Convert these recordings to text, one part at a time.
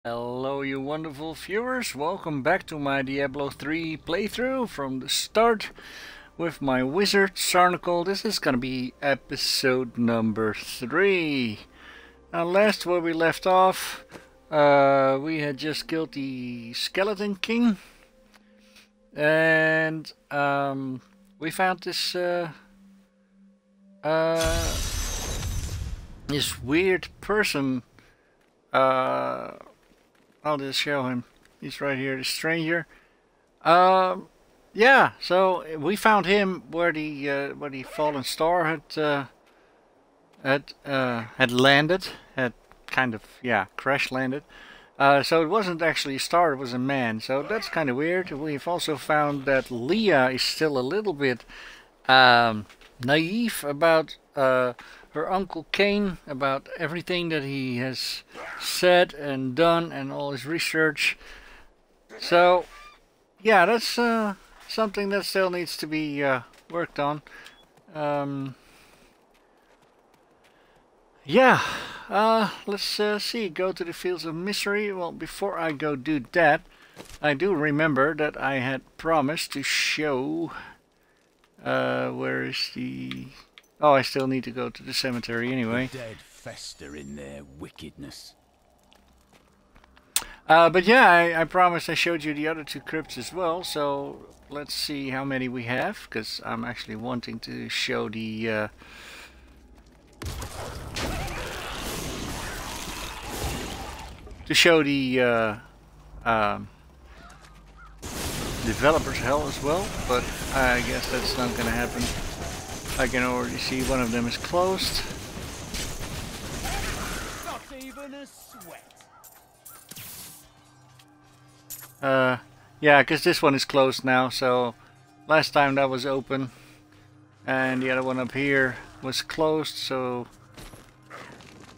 Hello you wonderful viewers, welcome back to my Diablo 3 playthrough from the start with my wizard Sarnacle. This is gonna be episode number 3. Now last where we left off, we had just killed the Skeleton King and we found this this weird person. I'll just show him. He's right here, the stranger. Yeah, so we found him where the fallen star had landed, had kind of crash landed. So it wasn't actually a star; it was a man. So that's kind of weird. We've also found that Leah is still a little bit naive about her uncle Cain, about everything that he has said and done and all his research. So yeah, that's something that still needs to be worked on. Yeah, let's see, go to the Fields of Misery. Well, before I go do that, I do remember that I had promised to show where is the... Oh, I still need to go to the cemetery anyway. The dead fester in their wickedness. But yeah, I promised I showed you the other two crypts as well, so let's see how many we have, because I'm actually wanting to show the developer's hell as well, but I guess that's not gonna happen. I can already see one of them is closed. Not even a sweat. Yeah, because this one is closed now, so last time that was open and the other one up here was closed, so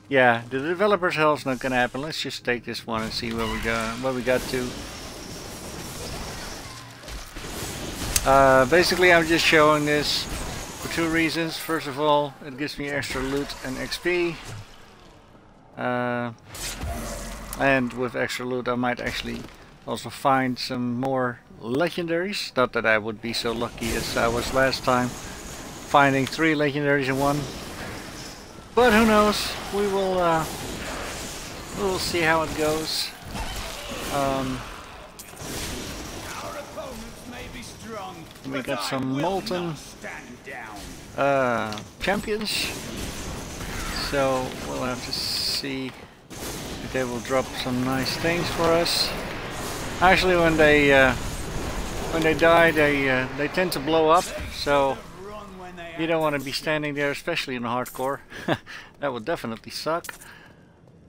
yeah, the developer's hell is not gonna happen. Let's just take this one and see where we got to. Basically I'm just showing this for two reasons. First of all, it gives me extra loot and XP. And with extra loot I might actually also find some more legendaries. Not that I would be so lucky as I was last time, finding 3 legendaries in one. But who knows? We will see how it goes. We got some molten champions, so we'll have to see if they will drop some nice things for us. Actually, when they die, they tend to blow up, so you don't want to be standing there, especially in hardcore. That would definitely suck.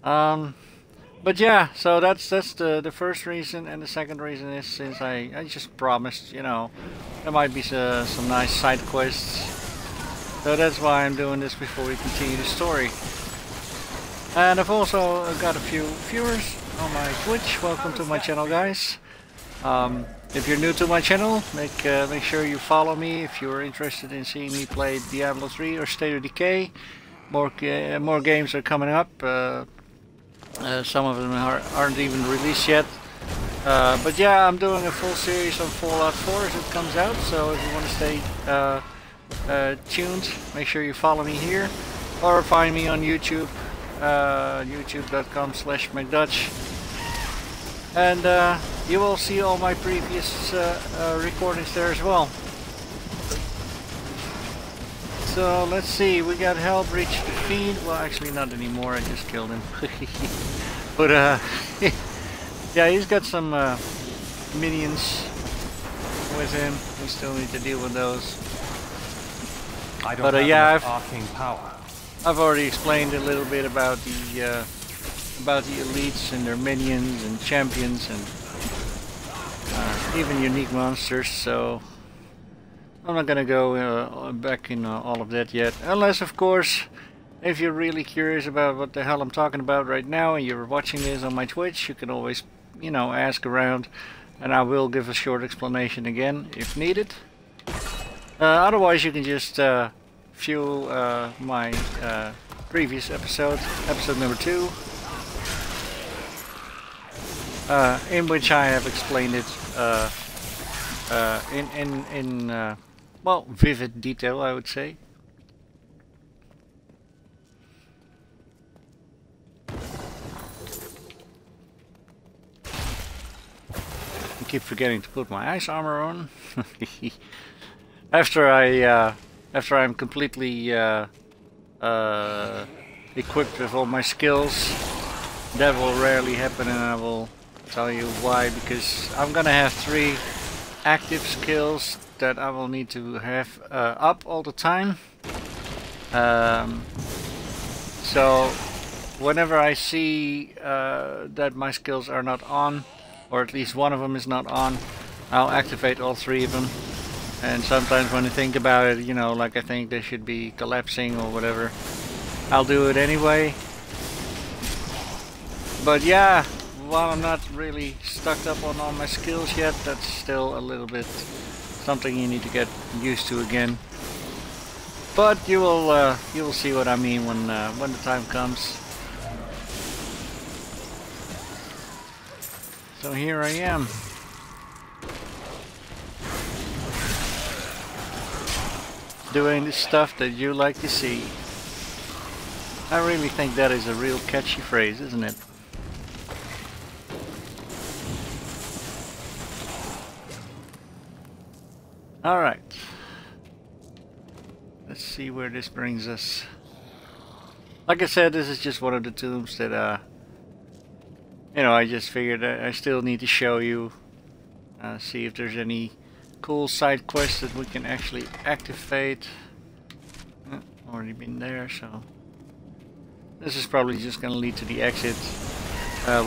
But yeah, so that's the first reason, and the second reason is since I just promised, you know, there might be some nice side quests. So that's why I'm doing this before we continue the story. And I've also got a few viewers on my Twitch. Welcome to my channel, guys. If you're new to my channel, make sure you follow me if you're interested in seeing me play Diablo 3 or State of Decay. More games are coming up. Some of them aren't even released yet. But yeah, I'm doing a full series on Fallout 4 as it comes out, so if you want to stay tuned, make sure you follow me here, or find me on YouTube, youtube.com/MechDutch, and you will see all my previous recordings there as well. So let's see, we got Hellbreach defeat. Well, actually not anymore, I just killed him. But yeah, he's got some minions with him. We still need to deal with those. I don't have yeah, arcane power. I've already explained a little bit about the elites and their minions and champions and even unique monsters. So I'm not gonna go back in all of that yet, unless of course if you're really curious about what the hell I'm talking about right now and you're watching this on my Twitch, you can always, you know, ask around and I will give a short explanation again if needed. Otherwise you can just view my previous episode number 2. in which I have explained it in well, vivid detail, I would say. I keep forgetting to put my ice armor on. after I'm completely equipped with all my skills, that will rarely happen, and I will tell you why. Because I'm gonna have 3 active skills that I will need to have up all the time. So whenever I see that my skills are not on, or at least one of them is not on, I'll activate all 3 of them. And sometimes when I think about it, you know, like I think they should be collapsing or whatever, I'll do it anyway. But yeah, while I'm not really stuck up on all my skills yet, that's still a little bit something you need to get used to again. But you will see what I mean when the time comes. So here I am. Doing the stuff that you like to see. I really think that is a real catchy phrase, isn't it? Alright. Let's see where this brings us. Like I said, this is just one of the tombs that you know, I just figured that I still need to show you, see if there's any cool side quests that we can actually activate. Already been there, so this is probably just gonna lead to the exit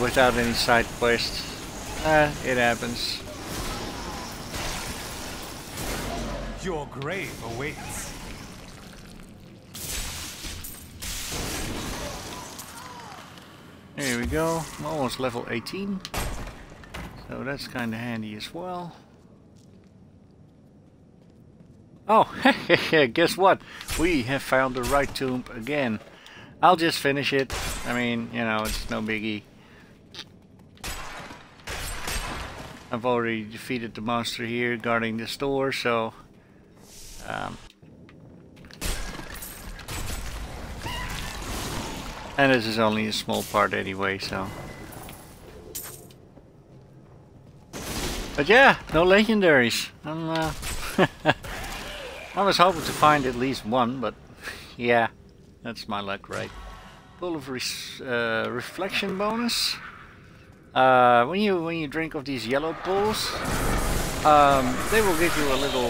without any side quest. It happens. Your grave awaits. There we go. I'm almost level 18. So that's kind of handy as well. Oh, guess what? We have found the right tomb again. I'll just finish it. I mean, you know, it's no biggie. I've already defeated the monster here guarding this door, so... and this is only a small part anyway, so... But yeah, no legendaries. I was hoping to find at least one, but yeah, that's my luck, right? Full of reflection bonus. When you drink of these yellow pools, they will give you a little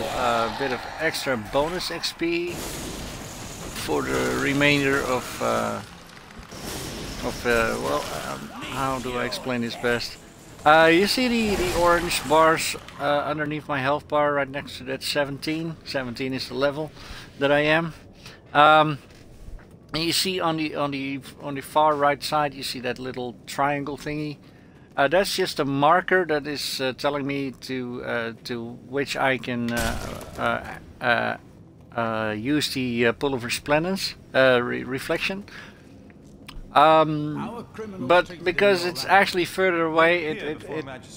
bit of extra bonus XP for the remainder of well, how do I explain this best? You see the orange bars underneath my health bar right next to that 17. 17 is the level that I am. And you see on the far right side, you see that little triangle thingy. That's just a marker that is telling me to which I can use the pool of resplendence reflection. But because it's actually further away, it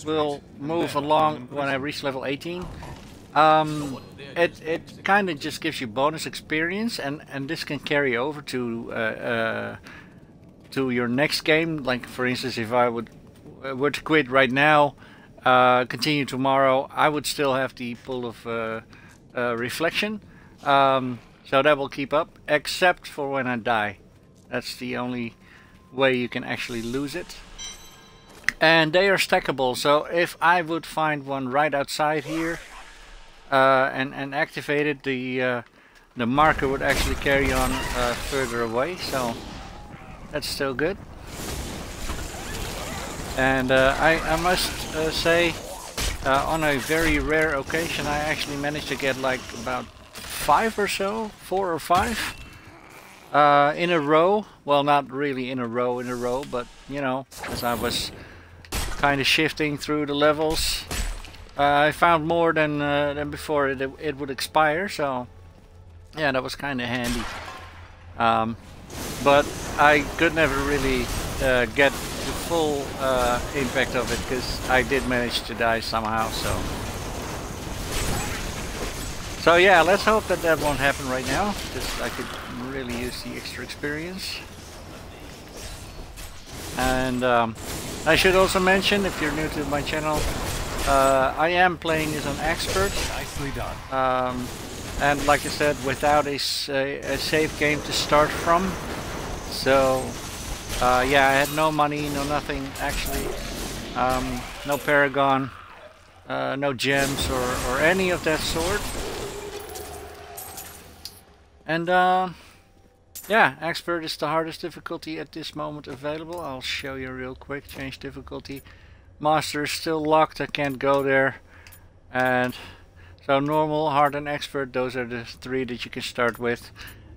will move along when I reach level 18. It kind of just gives you bonus experience, and this can carry over to your next game. Like for instance, if I were to quit right now, continue tomorrow, I would still have the pool of reflection. So that will keep up, except for when I die. That's the only way you can actually lose it. And they are stackable, so if I would find one right outside here and activate it, the marker would actually carry on further away, so that's still good. And I must say, on a very rare occasion, I actually managed to get like about 5 or so, 4 or 5 in a row. Well, not really in a row, but you know, as I was kind of shifting through the levels, I found more than before it would expire. So yeah, that was kind of handy. But I could never really get to full impact of it, because I did manage to die somehow. So yeah, let's hope that that won't happen right now, because I could really use the extra experience. And I should also mention, if you're new to my channel, I am playing as an expert. Nicely done. And like I said, without a save game to start from. So yeah, I had no money, no nothing actually, no Paragon, no gems or any of that sort. And yeah, expert is the hardest difficulty at this moment available. I'll show you real quick. Change difficulty. Master is still locked, I can't go there. And so normal, hard and expert, those are the three that you can start with.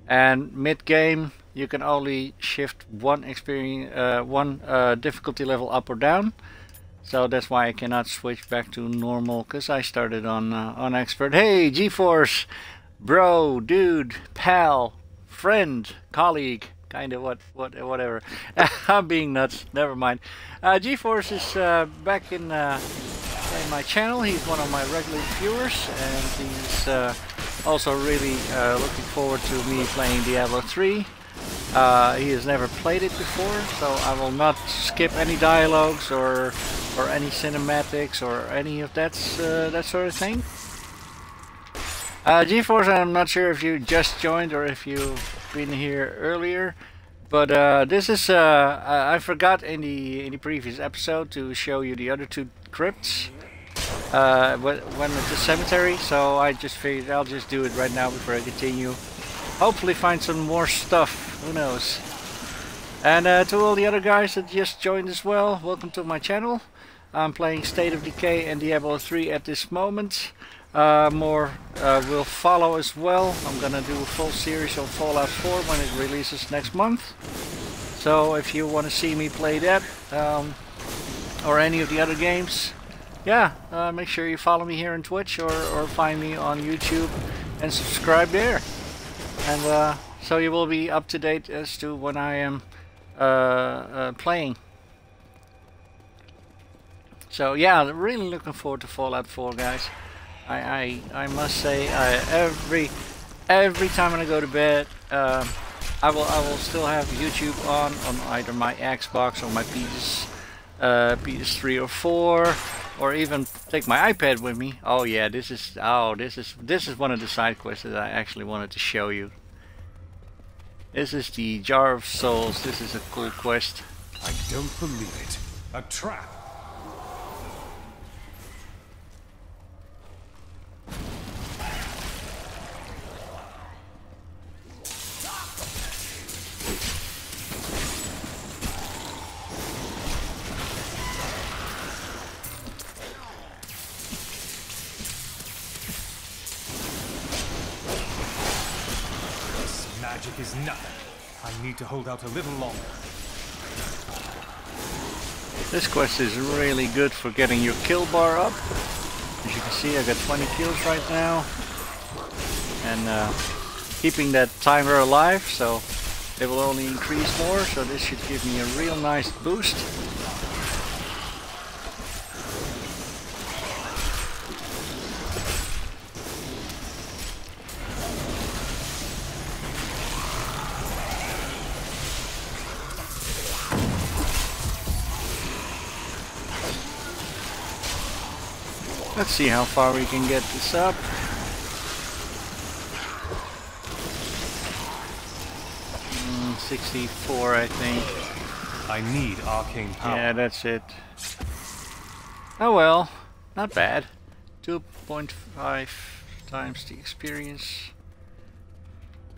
And mid game you can only shift one difficulty level up or down. So that's why I cannot switch back to normal, because I started on expert. Hey, GeForce, bro, dude, pal, friend, colleague, kind of whatever. I'm being nuts. Never mind. GeForce is back in my channel. He's one of my regular viewers, and he's also really looking forward to me playing Diablo 3. He has never played it before, so I will not skip any dialogues or any cinematics or any of that sort of thing. GeForce, I'm not sure if you just joined or if you've been here earlier, but this is I forgot in the previous episode to show you the other two crypts when at the cemetery, so I just figured I'll just do it right now before I continue. Hopefully find some more stuff, who knows. And to all the other guys that just joined as well, welcome to my channel. I'm playing State of Decay and Diablo 3 at this moment. More will follow as well. I'm gonna do a full series on Fallout 4 when it releases next month. So if you want to see me play that or any of the other games, yeah, make sure you follow me here on Twitch or find me on YouTube and subscribe there. And so you will be up to date as to when I am playing. So yeah, really looking forward to Fallout 4, guys. I must say, every time when I go to bed, I will still have YouTube on either my Xbox or my PS3 or 4, or even take my iPad with me. Oh yeah, this is one of the side quests that I actually wanted to show you. This is the Jar of Souls. This is a cool quest. I don't believe it. A trap. Magic is nothing. I need to hold out a little longer. This quest is really good for getting your kill bar up. As you can see, I got 20 kills right now. And keeping that timer alive, so it will only increase more. So this should give me a real nice boost. Let's see how far we can get this up. Mm, 64, I think. I need arcane power. Yeah, that's it. Oh well, not bad. 2.5 times the experience.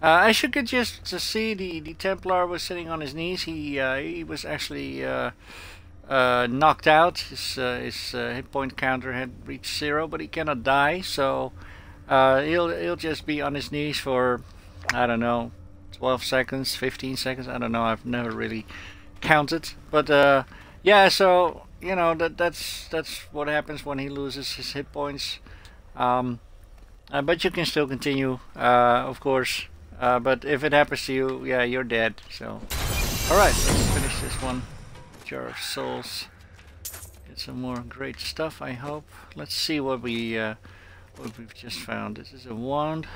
I should get just to see the Templar was sitting on his knees. He was actually knocked out. His hit point counter had reached 0, but he cannot die, so he'll just be on his knees for, I don't know, 12 seconds, 15 seconds, I don't know, I've never really counted, but yeah, so you know, that's what happens when he loses his hit points. But you can still continue, of course, but if it happens to you, yeah, you're dead. So alright, let's finish this one. Jar of Souls. Get some more great stuff, I hope. Let's see what we've just found. This is a wand,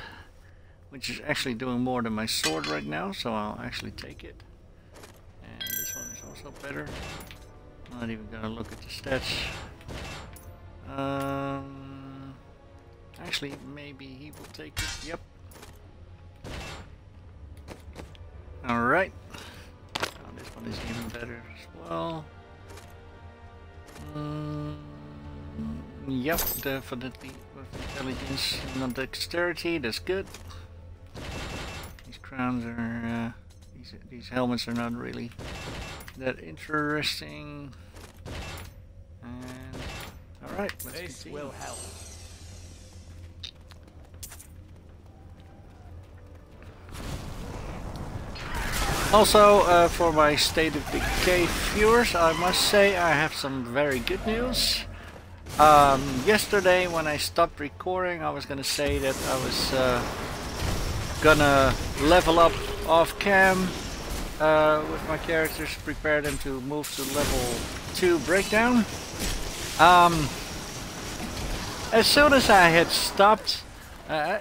which is actually doing more than my sword right now, so I'll actually take it. And this one is also better. Not even gonna look at the stats. Actually, maybe he will take it. Yep. Alright. Oh, this one is even better as well. Yep, definitely with intelligence and dexterity, that's good. These crowns are, these helmets are not really that interesting. And alright, let's continue. Will help. Also, for my State of Decay viewers, I must say I have some very good news. Yesterday when I stopped recording, I was gonna say that I was gonna level up off cam with my characters, prepare them to move to level 2 breakdown. As soon as I had stopped,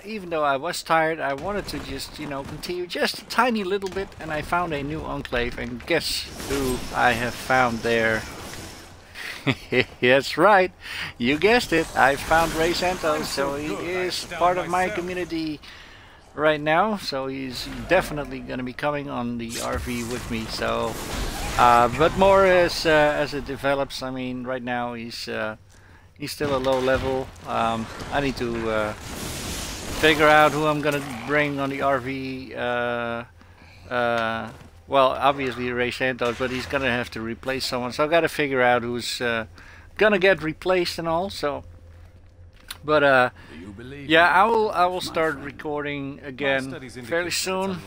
even though I was tired, I wanted to just, you know, continue just a tiny little bit, and I found a new enclave, and guess who I have found there? That's right, you guessed it, I found Ray Santos, so he is part of my community right now, so he's definitely going to be coming on the RV with me, so, but more as it develops. I mean, right now he's still a low level. I need to figure out who I'm gonna bring on the RV. Well, obviously Ray Santos, but he's gonna have to replace someone. So I gotta figure out who's gonna get replaced and all. So, but yeah, I will start recording again fairly soon.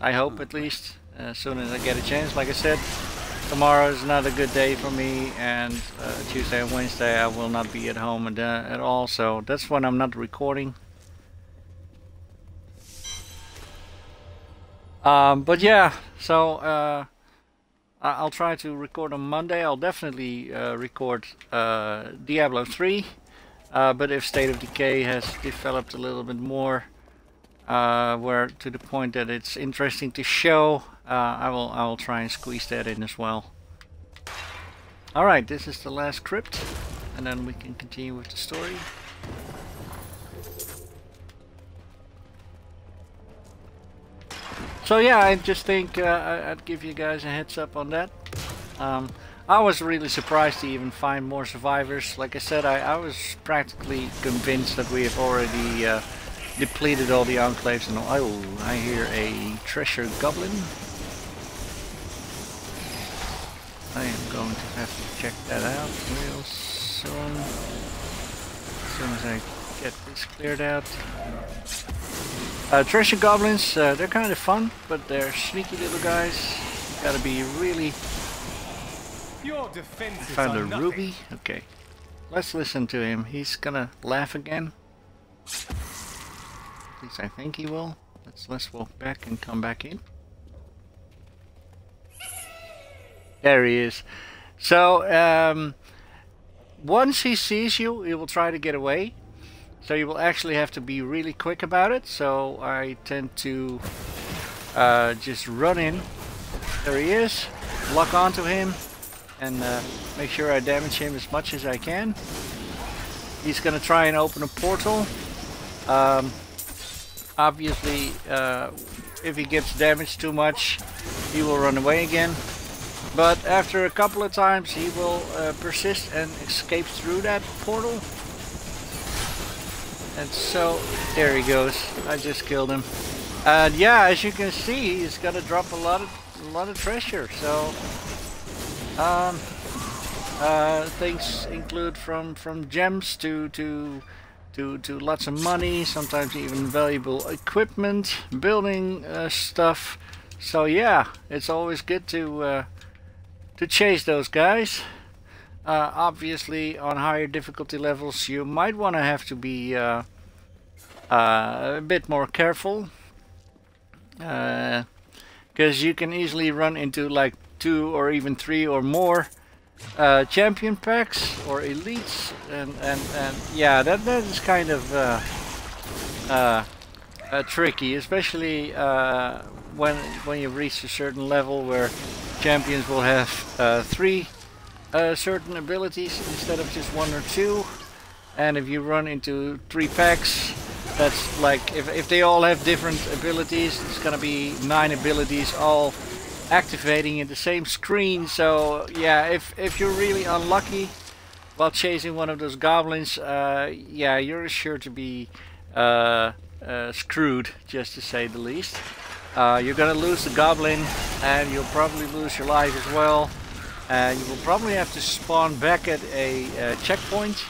I hope at least as soon as I get a chance. Like I said, tomorrow is not a good day for me, and Tuesday and Wednesday I will not be at home at all, so that's when I'm not recording. But yeah, so I'll try to record on Monday. I'll definitely record Diablo 3, but if State of Decay has developed a little bit more, where to the point that it's interesting to show, I will try and squeeze that in as well. Alright, this is the last crypt, and then we can continue with the story. So yeah, I just think I'd give you guys a heads up on that. I was really surprised to even find more survivors. Like I said, I was practically convinced that we have already depleted all the enclaves and all. Oh, I hear a treasure goblin. I am going to have to check that out real soon. As soon as I get this cleared out. Treasure goblins, they're kind of fun, but they're sneaky little guys. You gotta be really... Your defenses Found a are ruby. Okay. Let's listen to him. He's gonna laugh again. At least I think he will. Let's walk back and come back in. There he is. So, once he sees you, he will try to get away. So you will actually have to be really quick about it. So I tend to just run in. There he is. Lock onto him. And make sure I damage him as much as I can. He's gonna try and open a portal. Obviously, if he gets damaged too much, he will run away again. But after a couple of times, he will persist and escape through that portal. And so, there he goes. I just killed him. And yeah, as you can see, he's gonna drop a lot of treasure. So, things include from gems to lots of money, sometimes even valuable equipment, building stuff. So yeah, it's always good to chase those guys. Obviously, on higher difficulty levels, you might want to have to be a bit more careful. because you can easily run into like 2 or even 3 or more champion packs or elites, and yeah, that is kind of tricky, especially when you reach a certain level where champions will have 3 certain abilities instead of just 1 or 2. And if you run into 3 packs, that's like if they all have different abilities, it's gonna be 9 abilities all activating in the same screen. So yeah, if you're really unlucky while chasing one of those goblins, yeah, you're sure to be screwed, just to say the least. You're gonna lose the goblin, and you'll probably lose your life as well. You will probably have to spawn back at a checkpoint,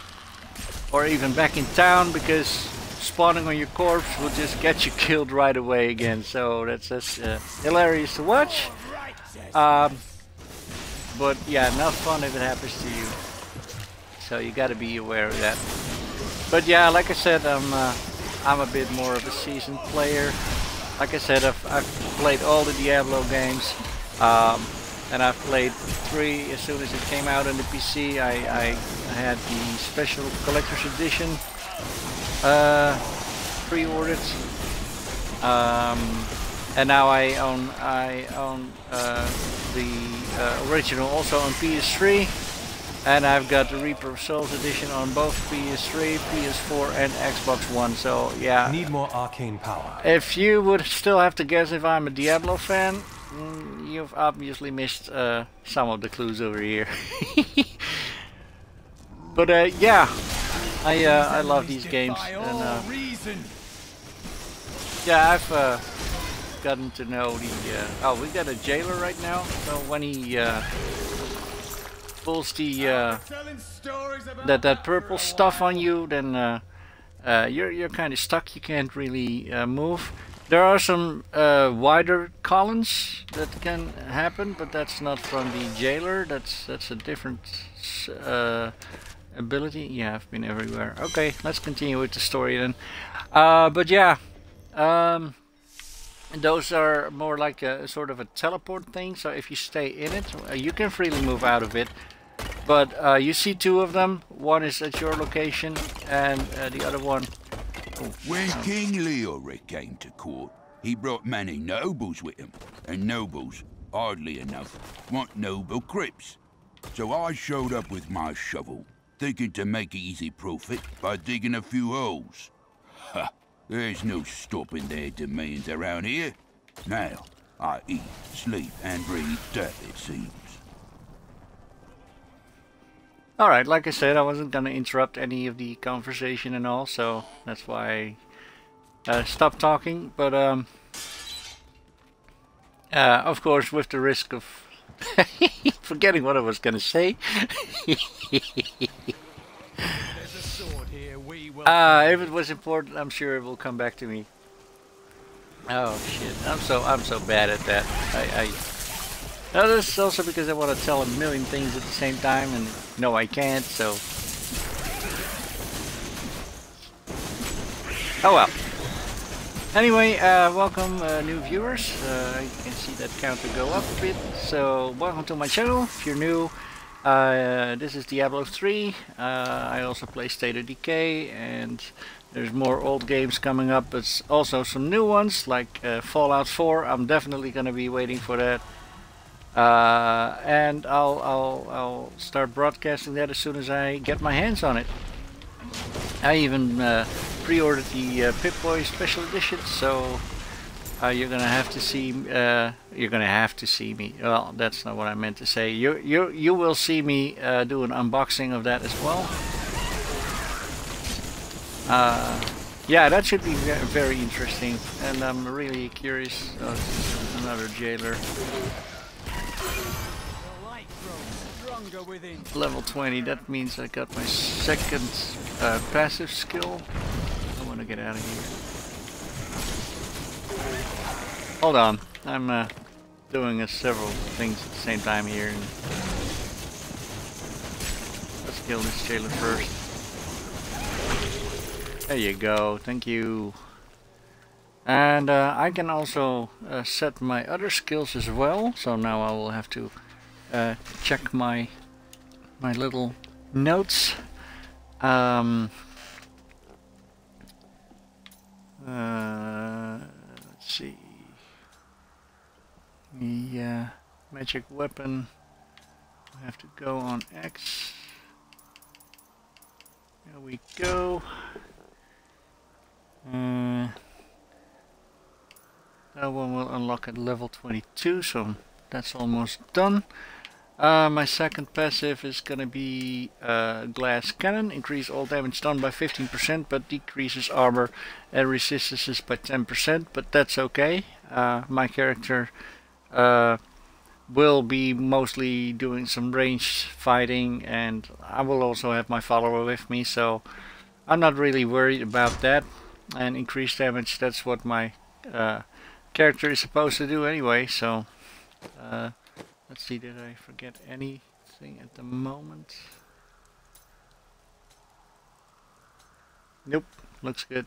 or even back in town, because spawning on your corpse will just get you killed right away again. So that's hilarious to watch. But yeah, not fun if it happens to you. So you got to be aware of that. But yeah, like I said, I'm a bit more of a seasoned player. Like I said, I've played all the Diablo games, and I've played 3 as soon as it came out on the PC. I had the special collector's edition pre-ordered, and now I own the original also on PS3. And I've got the Reaper of Souls edition on both PS3, PS4 and Xbox One, so yeah. Need more arcane power. If you would still have to guess if I'm a Diablo fan, you've obviously missed some of the clues over here. But yeah, I love these games. And, yeah, I've gotten to know the... oh, we got a jailer right now, so when he... pulls the that purple stuff on you, then you're kind of stuck. You can't really move. There are some wider columns that can happen, but that's not from the jailer. That's a different ability. Yeah, I've been everywhere. Okay, let's continue with the story then. But yeah, those are more like a sort of a teleport thing. So if you stay in it, you can freely move out of it. But you see 2 of them. One is at your location, and the other one... Oh, when King Leoric came to court, he brought many nobles with him. And nobles, oddly enough, want noble crypts. So I showed up with my shovel, thinking to make easy profit by digging a few holes. Ha! There's no stopping their demands around here. Now, I eat, sleep, and breathe death, it seems. Alright, like I said, I wasn't gonna interrupt any of the conversation and all, so that's why I stopped talking. But of course, with the risk of forgetting what I was gonna say. If it was important, I'm sure it will come back to me. Oh shit! I'm so bad at that. No, this is also because I want to tell a million things at the same time, and no, I can't, so... Oh well. Anyway, welcome new viewers. You can see that counter go up a bit, so welcome to my channel. If you're new, this is Diablo 3. I also play State of Decay, and there's more old games coming up, but also some new ones, like Fallout 4. I'm definitely going to be waiting for that. And I'll start broadcasting that as soon as I get my hands on it. I even pre-ordered the Pip-Boy Special Edition, so you're gonna have to see. You're gonna have to see me. Well, that's not what I meant to say. You will see me do an unboxing of that as well. Yeah, that should be very interesting, and I'm really curious. Oh, this is another jailer. Level 20, that means I got my second passive skill. I want to get out of here. Hold on, I'm doing several things at the same time here. And let's kill this jailer first. There you go, thank you. And I can also set my other skills as well. So now I will have to check my little notes. Let's see. The magic weapon. I have to go on X. There we go. That one will unlock at level 22, so that's almost done. My second passive is gonna be Glass Cannon. Increase all damage done by 15%, but decreases armor and resistances by 10%, but that's okay. My character will be mostly doing some ranged fighting, and I will also have my follower with me, so I'm not really worried about that. And increased damage, that's what my character is supposed to do anyway, so let's see, did I forget anything at the moment? Nope, looks good.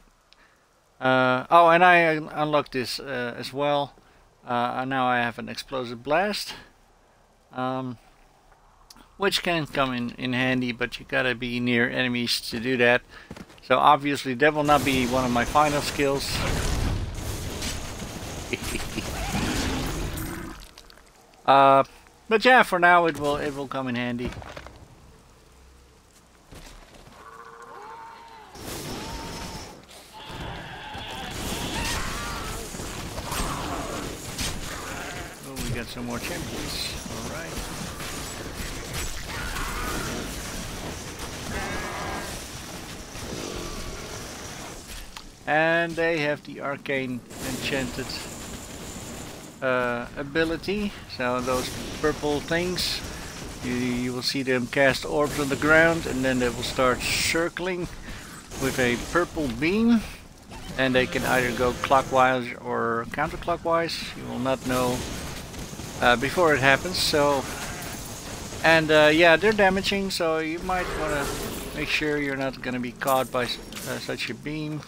Oh, and I unlocked this as well. Now I have an explosive blast, which can come in handy, but you gotta be near enemies to do that. So obviously that will not be one of my final skills. But yeah, for now it will come in handy. Oh, we got some more champions. All right. And they have the arcane enchanted ability. So those purple things, you will see them cast orbs on the ground, and then they will start circling with a purple beam, and they can either go clockwise or counterclockwise. You will not know before it happens. So, and yeah, they're damaging, so you might want to make sure you're not going to be caught by such a beam.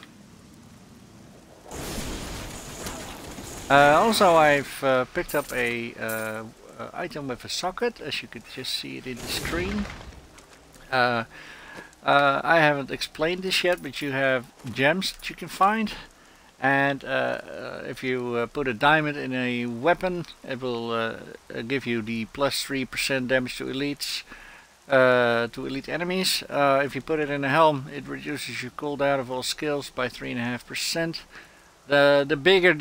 Also, I've picked up a item with a socket, as you could just see it in the screen. I haven't explained this yet, but you have gems that you can find, and if you put a diamond in a weapon, it will give you the plus 3% damage to elites, to elite enemies. If you put it in a helm, it reduces your cooldown of all skills by 3.5%. The bigger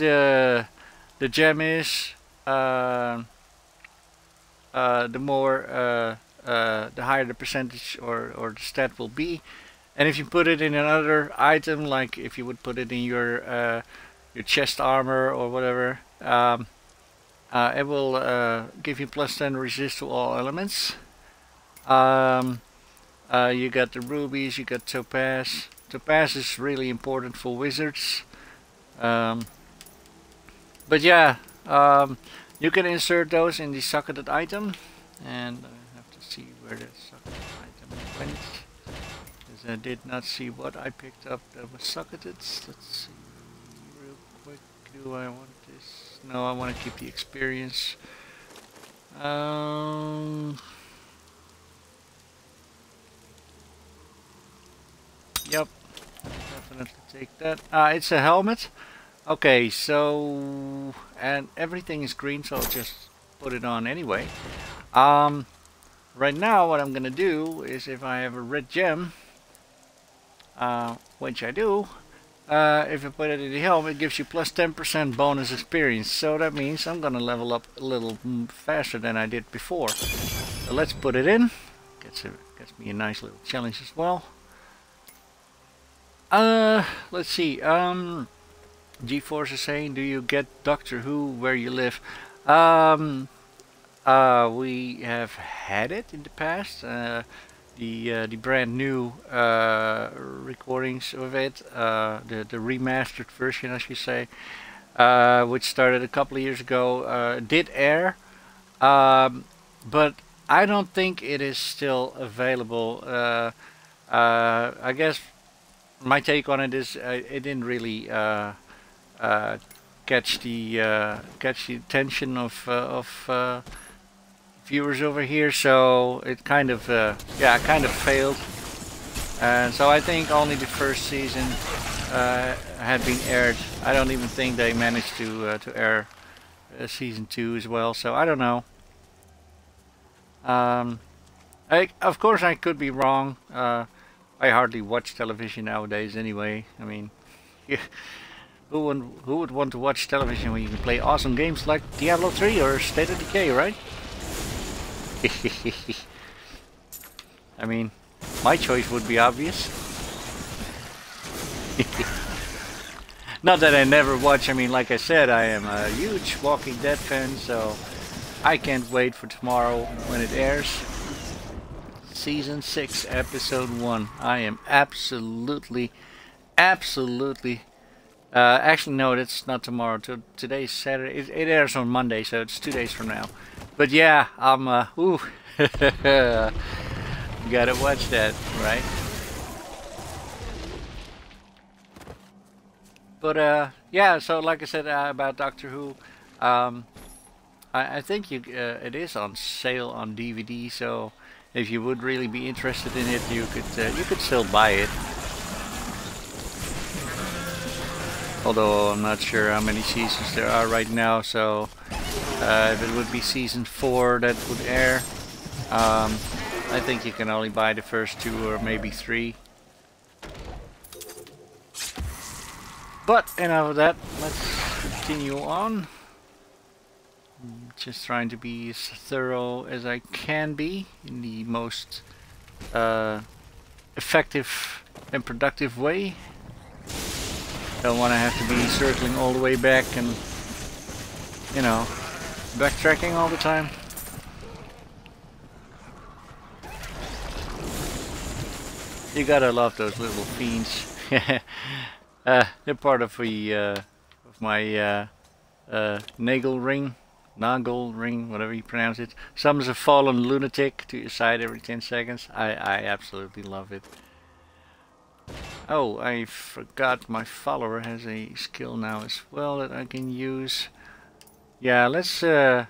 the gem is, the more the higher the percentage or the stat will be. And if you put it in another item, like if you would put it in your chest armor or whatever, it will give you plus 10 resist to all elements. You got the rubies, you got topaz. Topaz is really important for wizards. But yeah, you can insert those in the socketed item, and I have to see where the socketed item went, because I did not see what I picked up that was socketed. Let's see real quick. Do I want this? No, I want to keep the experience. Yep, definitely take that. It's a helmet. Okay, so, and everything is green, so I'll just put it on anyway. Right now what I'm gonna do is, if I have a red gem, which I do, if I put it in the helm, it gives you plus 10% bonus experience. So that means I'm gonna level up a little faster than I did before. So let's put it in. Gets me a nice little challenge as well. Let's see. GeForce is saying, do you get Doctor Who where you live? We have had it in the past. The brand new recordings of it, the remastered version, I should say, which started a couple of years ago, did air, but I don't think it is still available. I guess my take on it is it didn't really catch the attention of viewers over here. So it kind of failed. And so I think only the first season had been aired. I don't even think they managed to air season 2 as well. So I don't know. Of course I could be wrong. I hardly watch television nowadays anyway. I mean, who would want to watch television when you can play awesome games like Diablo 3 or State of Decay, right? I mean, my choice would be obvious. Not that I never watch. I mean, like I said, I am a huge Walking Dead fan, so I can't wait for tomorrow when it airs. Season 6, Episode 1. I am absolutely... actually, no, it's not tomorrow. Today's Saturday. It airs on Monday, so it's 2 days from now. But yeah, I'm... ooh. Gotta watch that, right? But yeah, so like I said about Doctor Who, I think it is on sale on DVD. So if you would really be interested in it, you could still buy it. Although I'm not sure how many seasons there are right now. So if it would be season 4 that would air, I think you can only buy the first 2 or maybe 3. But enough of that, let's continue on. Just trying to be as thorough as I can be in the most effective and productive way. Don't want to have to be circling all the way back and, you know, backtracking all the time. You gotta love those little fiends. They're part of my nagel ring, whatever you pronounce it. Summons a fallen lunatic to your side every 10 seconds. I absolutely love it. Oh, I forgot my follower has a skill now as well that I can use. Yeah, let's use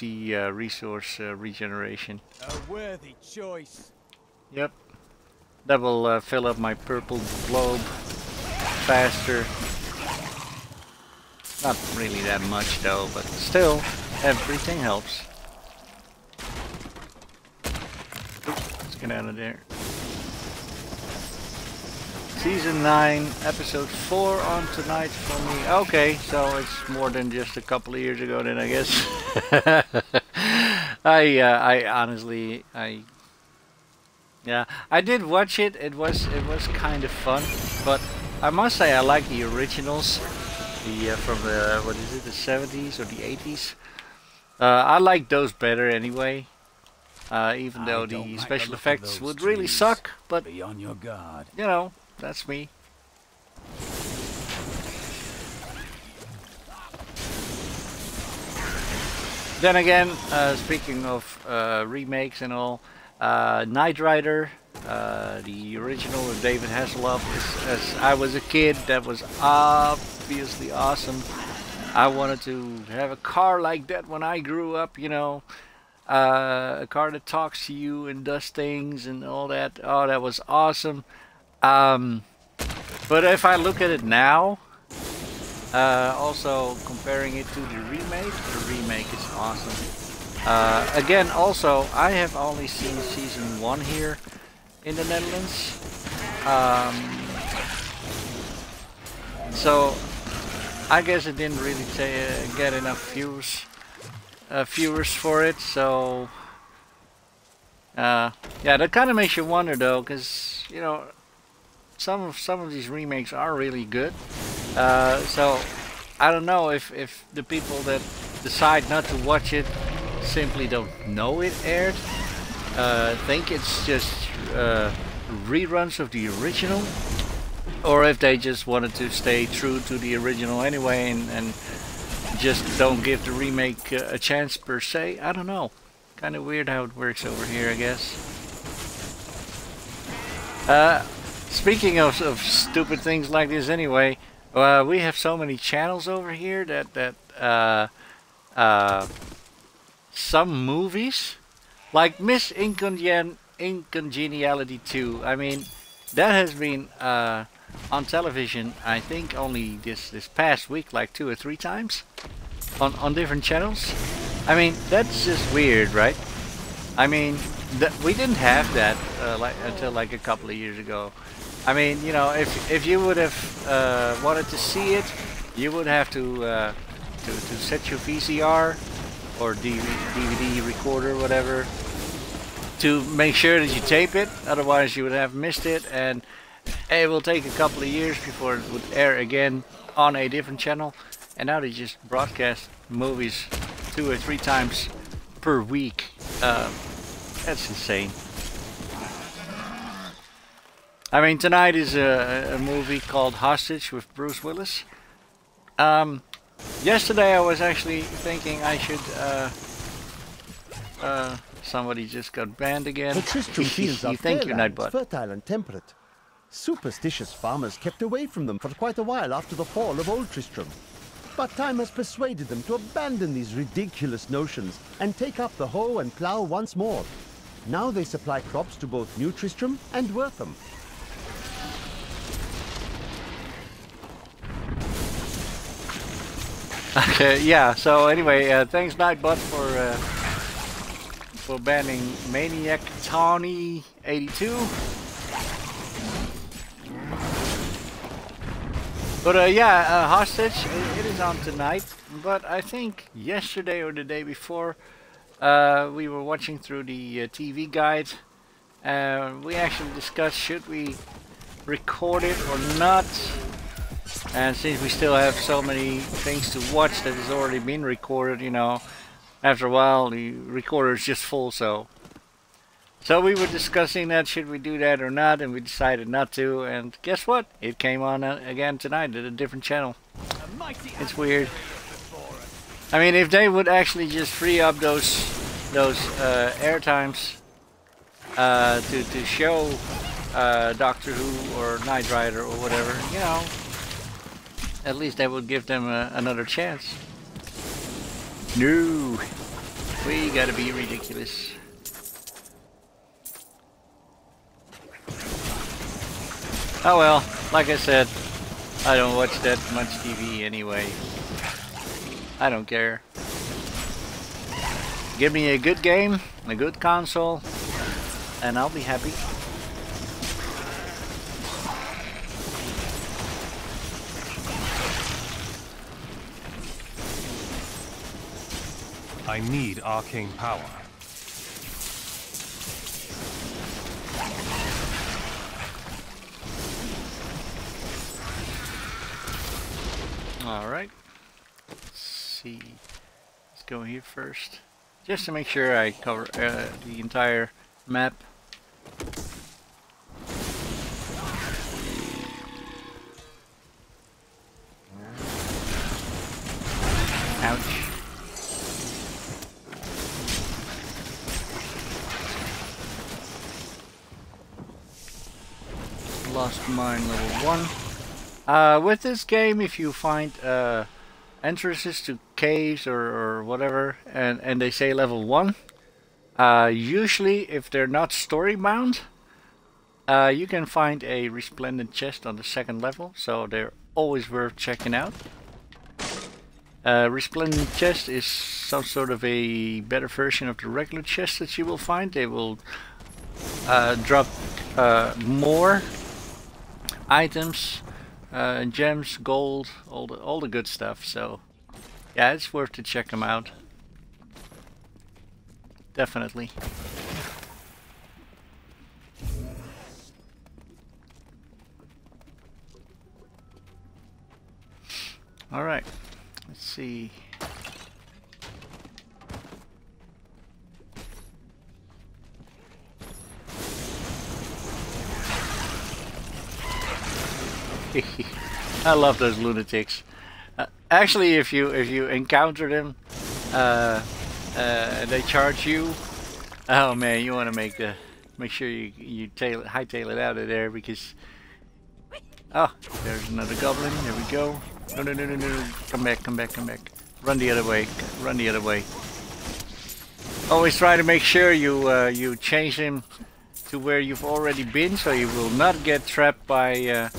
the resource regeneration. A worthy choice. Yep. That will fill up my purple globe faster. Not really that much though, but still, everything helps. Oops, let's get out of there. Season 9, Episode 4 on tonight for me. Okay, so it's more than just a couple of years ago then, I guess. I honestly, yeah, I did watch it. It was kind of fun, but I must say I like the originals, from the what is it, the 70s or the 80s. I like those better anyway. Even though the special effects would really suck, but be on your guard. You know, that's me. Then again, speaking of remakes and all. Knight Rider, the original with David Hasselhoff, as I was a kid, that was obviously awesome. I wanted to have a car like that when I grew up, you know. A car that talks to you and does things and all that. Oh, that was awesome. But if I look at it now, also comparing it to the remake is awesome. Again, also, I have only seen season 1 here in the Netherlands. So I guess it didn't really get enough viewers for it. So yeah, that kind of makes you wonder though, because you know some of these remakes are really good. So I don't know if the people that decide not to watch it simply don't know it aired, think it's just reruns of the original, or if they just wanted to stay true to the original anyway and just don't give the remake a chance per se. I don't know. Kind of weird how it works over here, I guess. Speaking of stupid things like this anyway, We have so many channels over here that some movies, like Miss Incongeniality 2. I mean, that has been on television. I think only this past week, like 2 or 3 times, on different channels. I mean, that's just weird, right? I mean, we didn't have that until like a couple of years ago. I mean, you know, if you would have wanted to see it, you would have to set your VCR or DVD recorder, whatever, to make sure that you tape it. Otherwise, you would have missed it, and it will take a couple of years before it would air again on a different channel. And now they just broadcast movies 2 or 3 times per week. That's insane. I mean, tonight is a movie called Hostage with Bruce Willis. Yesterday I was actually thinking I should... somebody just got banned again. The Tristram fields are Thank you, fairlands, Nightbot. fertile and temperate. Superstitious farmers kept away from them for quite a while after the fall of Old Tristram. But time has persuaded them to abandon these ridiculous notions and take up the hoe and plough once more. Now they supply crops to both New Tristram and Wortham. Okay, yeah, so anyway, thanks Nightbot for banning Maniac Tawny 82. But yeah, Hostage, it is on tonight. But I think yesterday or the day before, we were watching through the TV guide. We actually discussed should we record it or not. And since we still have so many things to watch that has already been recorded, you know, after a while the recorder is just full, so we were discussing that, should we do that or not, and we decided not to, and guess what? It came on again tonight at a different channel. It's weird. I mean, if they would actually just free up those air times to show Doctor Who or Knight Rider or whatever, you know, at least that would give them another chance. No, we gotta be ridiculous. Oh well, like I said, I don't watch that much TV anyway. I don't care. Give me a good game, a good console, and I'll be happy. I need arcane power. Alright. Let's see. Let's go here first. Just to make sure I cover the entire map. Ouch. Lost mine level 1. With this game, if you find entrances to caves or whatever, and they say level 1, usually if they're not story bound, you can find a resplendent chest on the 2nd level, so they're always worth checking out. Resplendent chest is some sort of a better version of the regular chest that you will find. They will drop more items, gems, gold, all the good stuff. So yeah, it's worth to check them out. Definitely. All right, let's see. I love those lunatics. Actually, if you encounter them, they charge you. Oh man, you want to make sure you hightail it out of there, because Oh, there's another goblin. There we go. No, no, no, no, no. Come back, come back, come back. Run the other way. Run the other way. Always try to make sure you change him to where you've already been, so you will not get trapped by a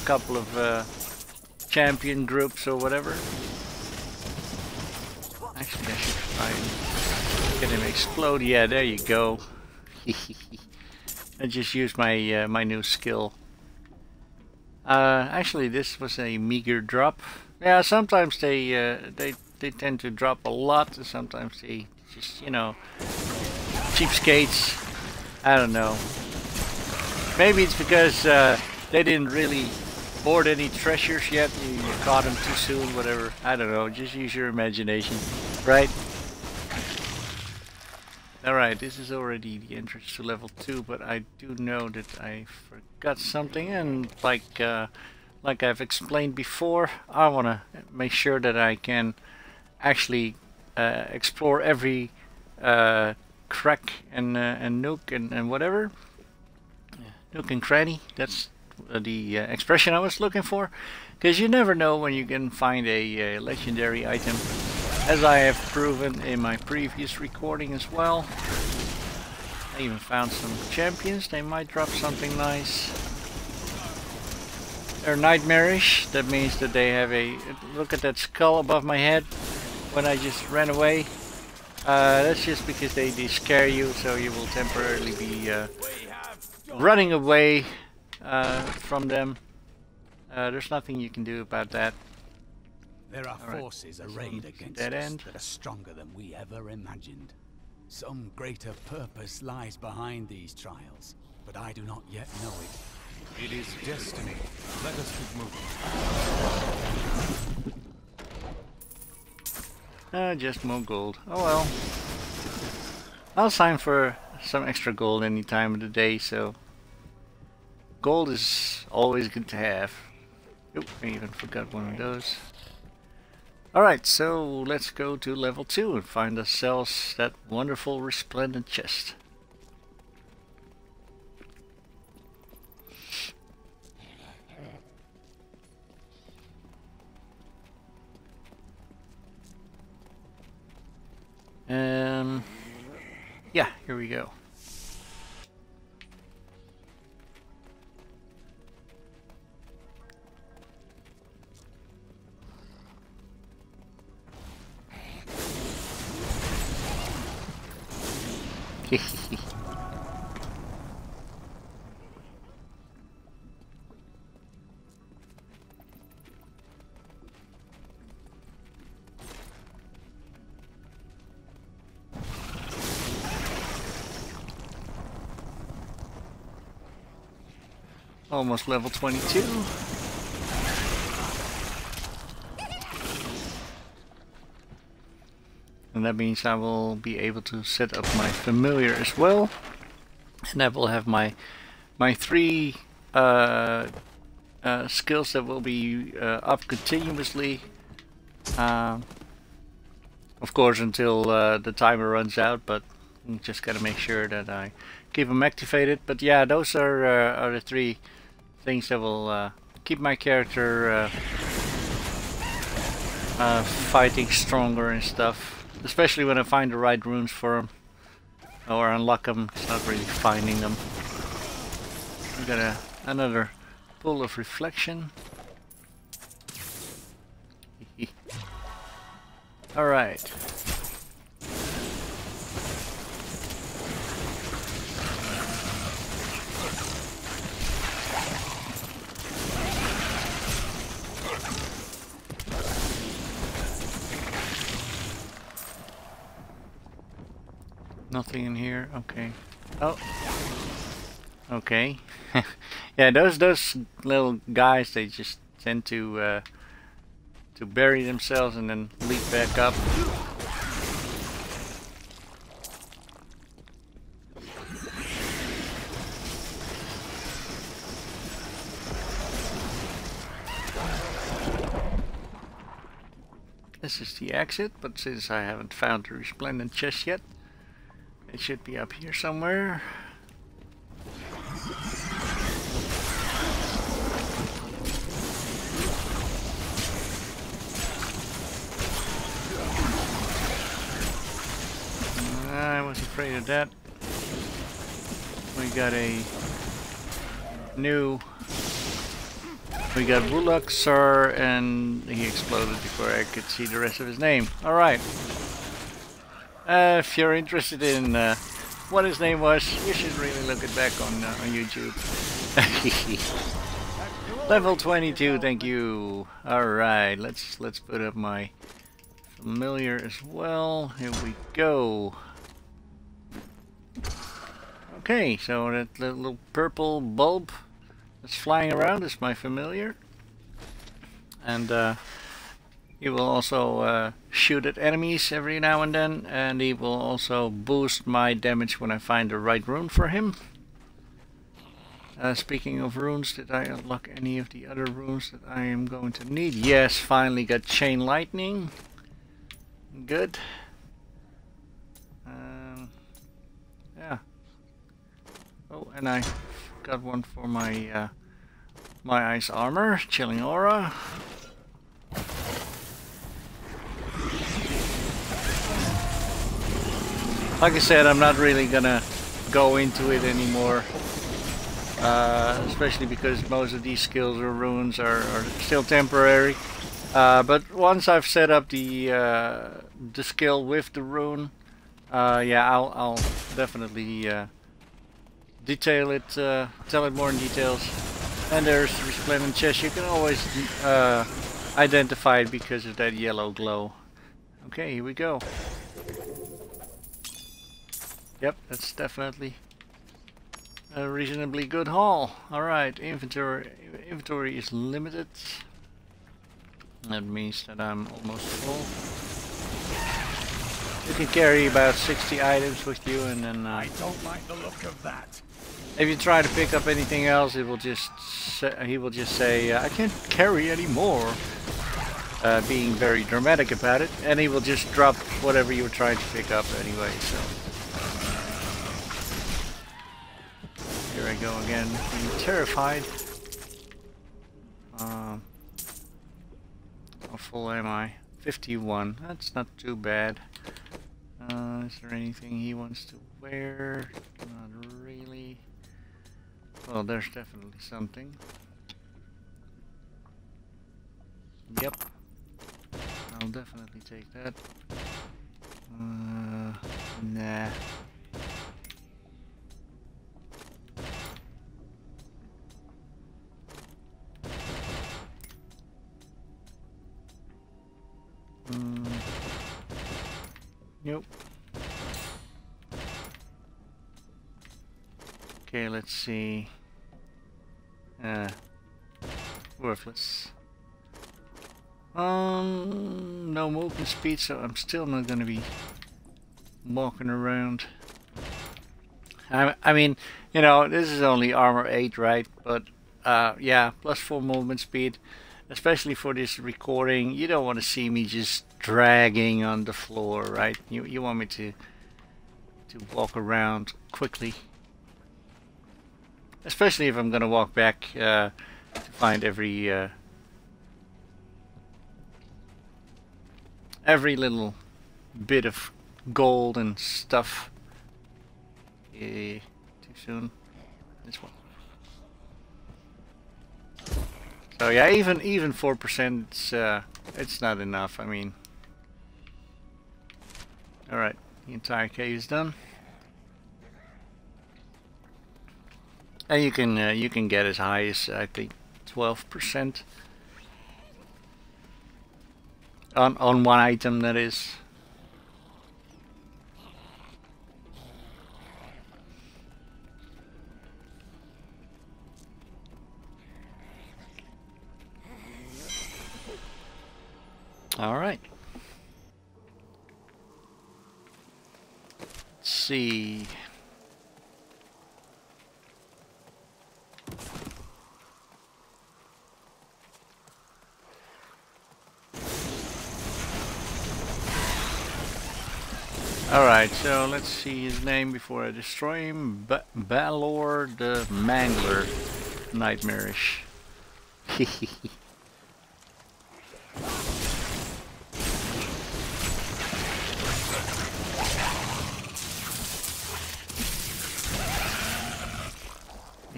couple of champion groups or whatever. Actually, I should try and get him explode. Yeah, there you go. I just used my my new skill. Actually, this was a meager drop. Yeah, sometimes they tend to drop a lot. Sometimes they just, you know, cheapskates. I don't know. Maybe it's because they didn't really board any treasures yet. You caught them too soon, whatever. I don't know. Just use your imagination, right? Alright, this is already the entrance to level 2, but I do know that I forgot something, and like I've explained before, I want to make sure that I can actually explore every crack and nook and whatever. Nook and cranny, that's the expression I was looking for, because you never know when you can find a legendary item, as I have proven in my previous recording as well. I even found some champions. They might drop something nice. They're nightmarish. That means that they have a... Look at that skull above my head when I just ran away. That's just because they scare you, so you will temporarily be running away from them. There's nothing you can do about that. There are forces arrayed against us that are stronger than we ever imagined. Some greater purpose lies behind these trials, but I do not yet know it. It is destiny. Let us keep moving. Just more gold. Oh well. I'll sign for some extra gold any time of the day, so gold is always good to have. Oop, I even forgot one of those. Alright, so let's go to level 2 and find ourselves that wonderful resplendent chest. Yeah, here we go. Almost level 22. And that means I will be able to set up my familiar as well. And I will have my 3 skills that will be up continuously. Of course, until the timer runs out, but you just gotta make sure that I keep them activated. But yeah, those are the 3 things that will keep my character fighting stronger and stuff. Especially when I find the right runes for them. Or unlock them. It's not really finding them. We got another pool of reflection. Alright. Nothing in here. Okay. Oh. Okay. Yeah, those little guys, they just tend to bury themselves and then leap back up. This is the exit, but since I haven't found the resplendent chest yet, it should be up here somewhere. I was afraid of that. We got a new... We got Ruluxar, and he exploded before I could see the rest of his name. Alright. If you're interested in what his name was, you should really look it back on YouTube. Level 22, thank you. Alright, let's put up my familiar as well. Here we go. Okay, so that little purple bulb that's flying around is my familiar. And he will also shoot at enemies every now and then, and he will also boost my damage when I find the right rune for him. Speaking of runes, did I unlock any of the other runes that I am going to need? Yes, finally got Chain Lightning. Good. Yeah. Oh, and I got one for my my ice armor, Chilling Aura. Like I said, I'm not really gonna go into it anymore, especially because most of these skills or runes are still temporary. But once I've set up the skill with the rune, yeah, I'll definitely detail it, tell it more in details. And there's the resplendent chest. You can always identify it because of that yellow glow. Okay, here we go. Yep, that's definitely a reasonably good haul. Alright, inventory is limited. That means that I'm almost full. You can carry about 60 items with you, and then I don't like the look of that. If you try to pick up anything else, it will just he will just say, I can't carry anymore. Being very dramatic about it, and he will just drop whatever you were trying to pick up anyway. So here I go again, being terrified. How full am I? 51. That's not too bad. Is there anything he wants to wear? Not really. Well, there's definitely something. Yep. I'll definitely take that. Nah. Nope. Okay, let's see. Worthless. No movement speed, so I'm still not gonna be walking around. I mean, you know, this is only armor 8, right? But yeah, +4 movement speed, especially for this recording. You don't want to see me just dragging on the floor, right? You want me to walk around quickly, especially if I'm gonna walk back to find every little bit of gold and stuff. Too soon. This one. So yeah, even 4%, it's not enough. I mean, all right, the entire cave is done, and you can get as high as I think 12% on one item, that is. All right. Let's see. Alright, so let's see his name before I destroy him. Balor the Mangler. Nightmarish.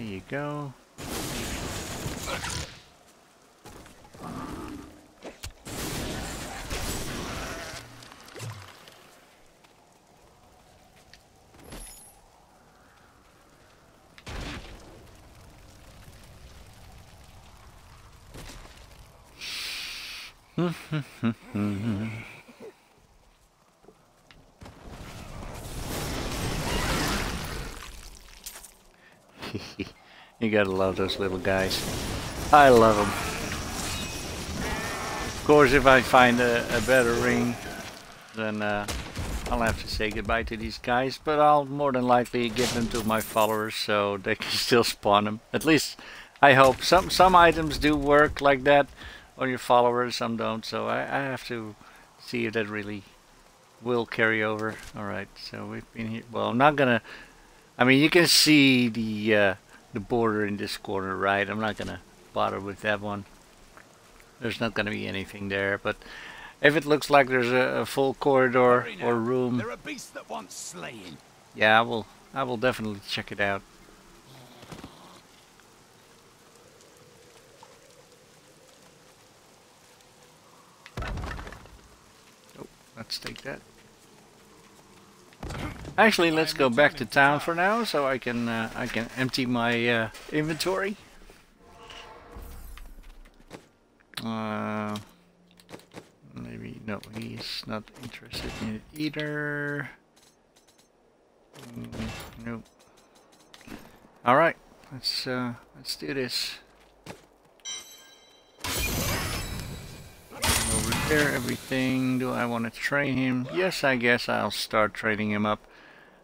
you go. You gotta love those little guys. I love them. Of course, if I find a better ring, then I'll have to say goodbye to these guys. But I'll more than likely give them to my followers so they can still spawn them. At least I hope. Some items do work like that on your followers, some don't. So I have to see if that really will carry over. Alright, so we've been here. Well, I'm not gonna... I mean, you can see the border in this corner, right? I'm not gonna bother with that one. There's not gonna be anything there, but if it looks like there's a full corridor or room, there are beasts that want slaying. Yeah, I will definitely check it out. Oh, let's take that. Actually, let's go back to town for now, so I can empty my inventory. Maybe no, he's not interested in it either. Nope. All right, let's do this. Over there, everything. Do I want to train him? Yes, I guess I'll start training him up.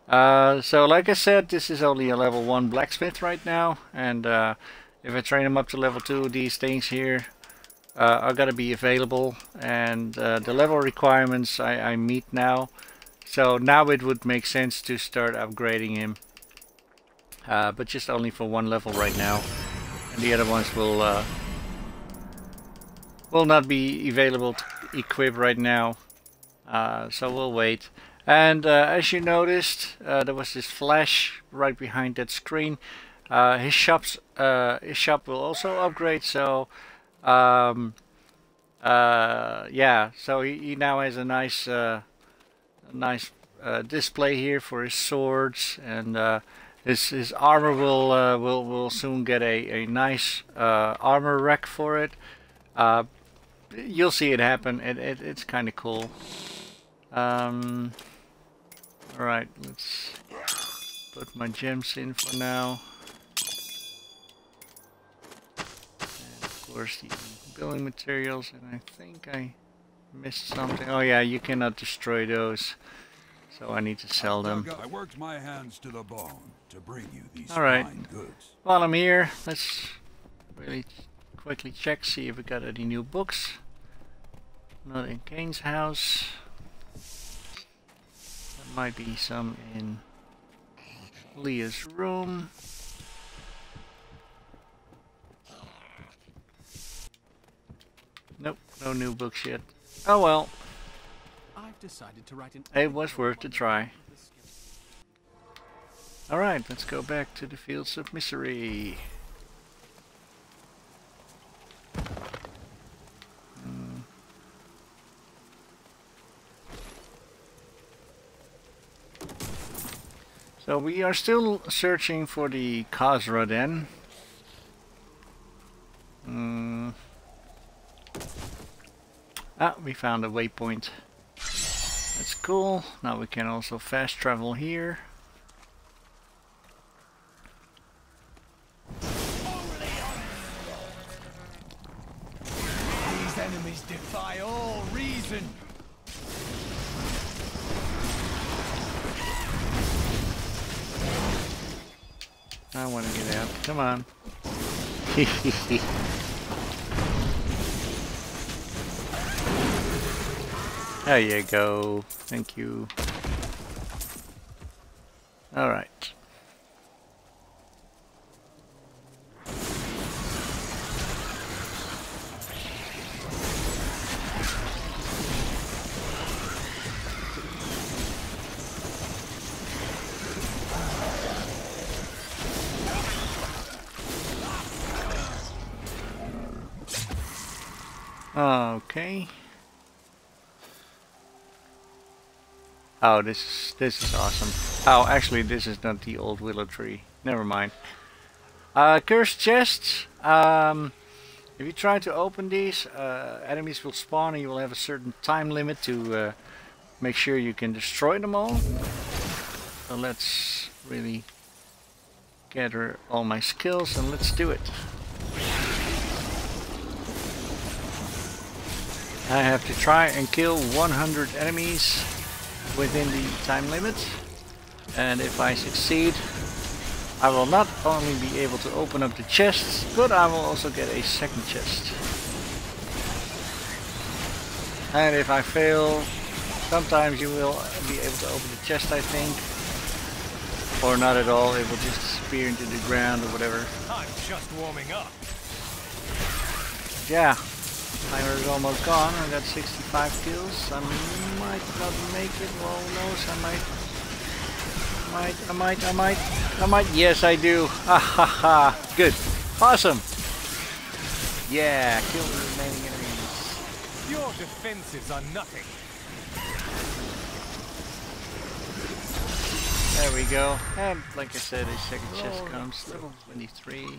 So like I said, this is only a level 1 blacksmith right now, and if I train him up to level 2, these things here are gonna be available, and the level requirements I meet now. So now it would make sense to start upgrading him, but just only for 1 level right now, and the other ones will not be available to equip right now. So we'll wait. And as you noticed, there was this flash right behind that screen. His shop will also upgrade. So yeah, so he now has a nice display here for his swords, and his armor will soon get a nice armor rack for it. You'll see it happen. It's kind of cool. Alright, let's put my gems in for now. And of course the building materials, and I think I missed something. Oh yeah, you cannot destroy those, so I need to sell them. I worked my hands to the bone to bring you these fine goods. While I'm here, let's really quickly check, see if we got any new books. Not in Cain's house. There might be some in Leah's room. Nope, no new books yet. Oh well. I've decided to write an It was worth a try. Alright, let's go back to the Fields of Misery. So we are still searching for the Khazra then. Ah, we found a waypoint. That's cool. Now we can also fast travel here. These enemies defy all reason. I want to get out. Come on. There you go. Thank you. All right. Okay. Oh, this is awesome. Oh, actually, this is not the old willow tree. Never mind. Cursed chests. If you try to open these, enemies will spawn and you will have a certain time limit to make sure you can destroy them all. So let's really gather all my skills and let's do it. I have to try and kill 100 enemies within the time limit, and if I succeed, I will not only be able to open up the chests, but I will also get a second chest. And if I fail, sometimes you will be able to open the chest, I think, or not at all. It will just disappear into the ground or whatever. I'm just warming up. Yeah. Timer is almost gone. I got 65 kills. I might not make it. Well, who knows? I might. Yes, I do. Ha ha ha. Good. Awesome. Yeah, kill the remaining enemies. Your defenses are nothing. There we go. And like I said, a second chest comes. Level 23.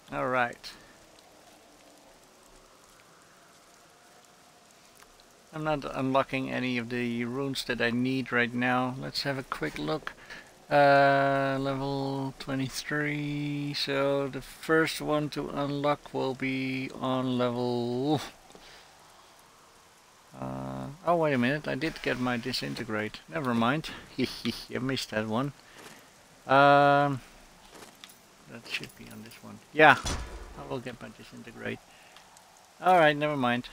Alright. I'm not unlocking any of the runes that I need right now. Let's have a quick look. Level 23. So the first one to unlock will be on level... oh, wait a minute. I did get my disintegrate. Never mind. I missed that one. That should be on this one. Yeah, I will get my disintegrate. Alright, never mind.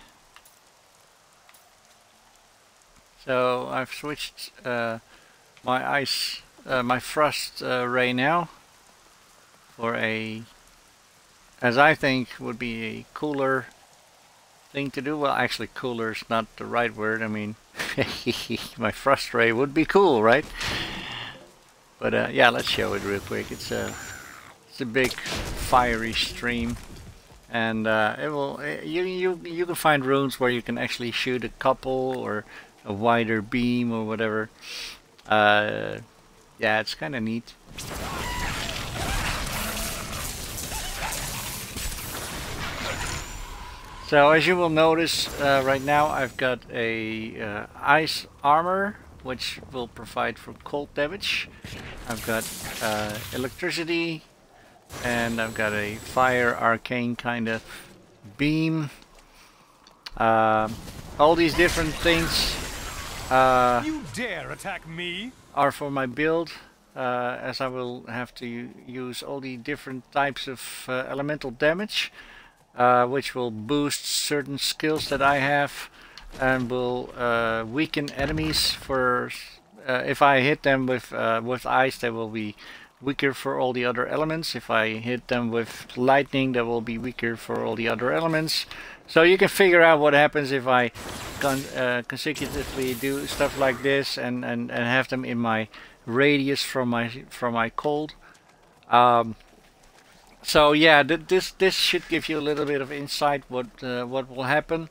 So I've switched my frost ray now for a, as I think would be a cooler thing to do. Well, actually cooler is not the right word. I mean, my frost ray would be cool, right? But yeah, let's show it real quick. It's a big fiery stream, and it will. You can find runes where you can actually shoot a couple or a wider beam or whatever. Yeah, it's kind of neat. So as you will notice, right now I've got a ice armor, which will provide for cold damage. I've got electricity, and I've got a fire arcane kind of beam. All these different things You dare attack me? are for my build, as I will have to use all the different types of elemental damage, which will boost certain skills that I have and will weaken enemies for if I hit them with ice, they will be weaker for all the other elements. If I hit them with lightning, they will be weaker for all the other elements. So you can figure out what happens if I consecutively do stuff like this and have them in my radius from my cold. So yeah, this should give you a little bit of insight what will happen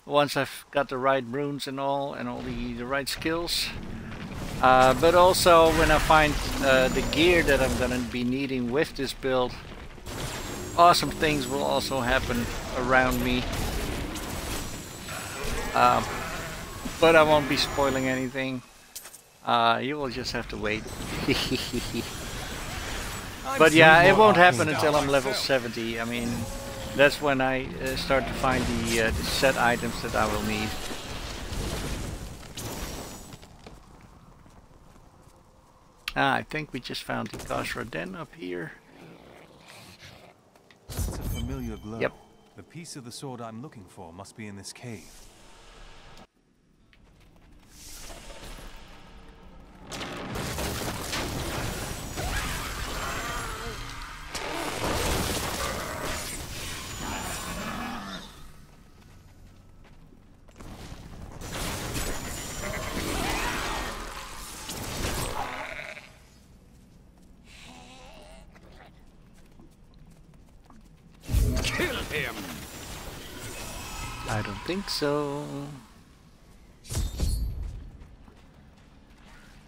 once I've got the right runes and all the right skills. But also when I find the gear that I'm gonna be needing with this build, awesome things will also happen around me. But I won't be spoiling anything. You will just have to wait. But yeah, it won't happen until I'm level 70. I mean, that's when I start to find the set items that I will need. I think we just found the Khosra Den up here. It's a familiar glow. Yep. The piece of the sword I'm looking for must be in this cave. him. I don't think so.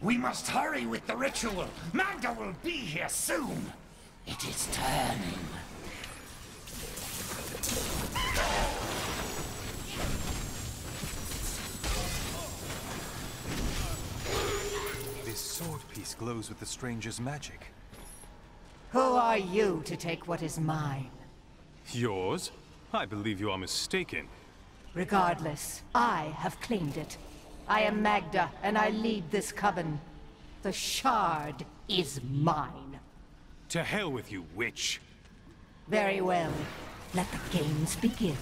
We must hurry with the ritual. Magda will be here soon. It is turning. This sword piece glows with the stranger's magic. Who are you to take what is mine? Yours? I believe you are mistaken. Regardless, I have claimed it. I am Magda, and I lead this coven. The shard is mine. To hell with you, witch! Very well. Let the games begin.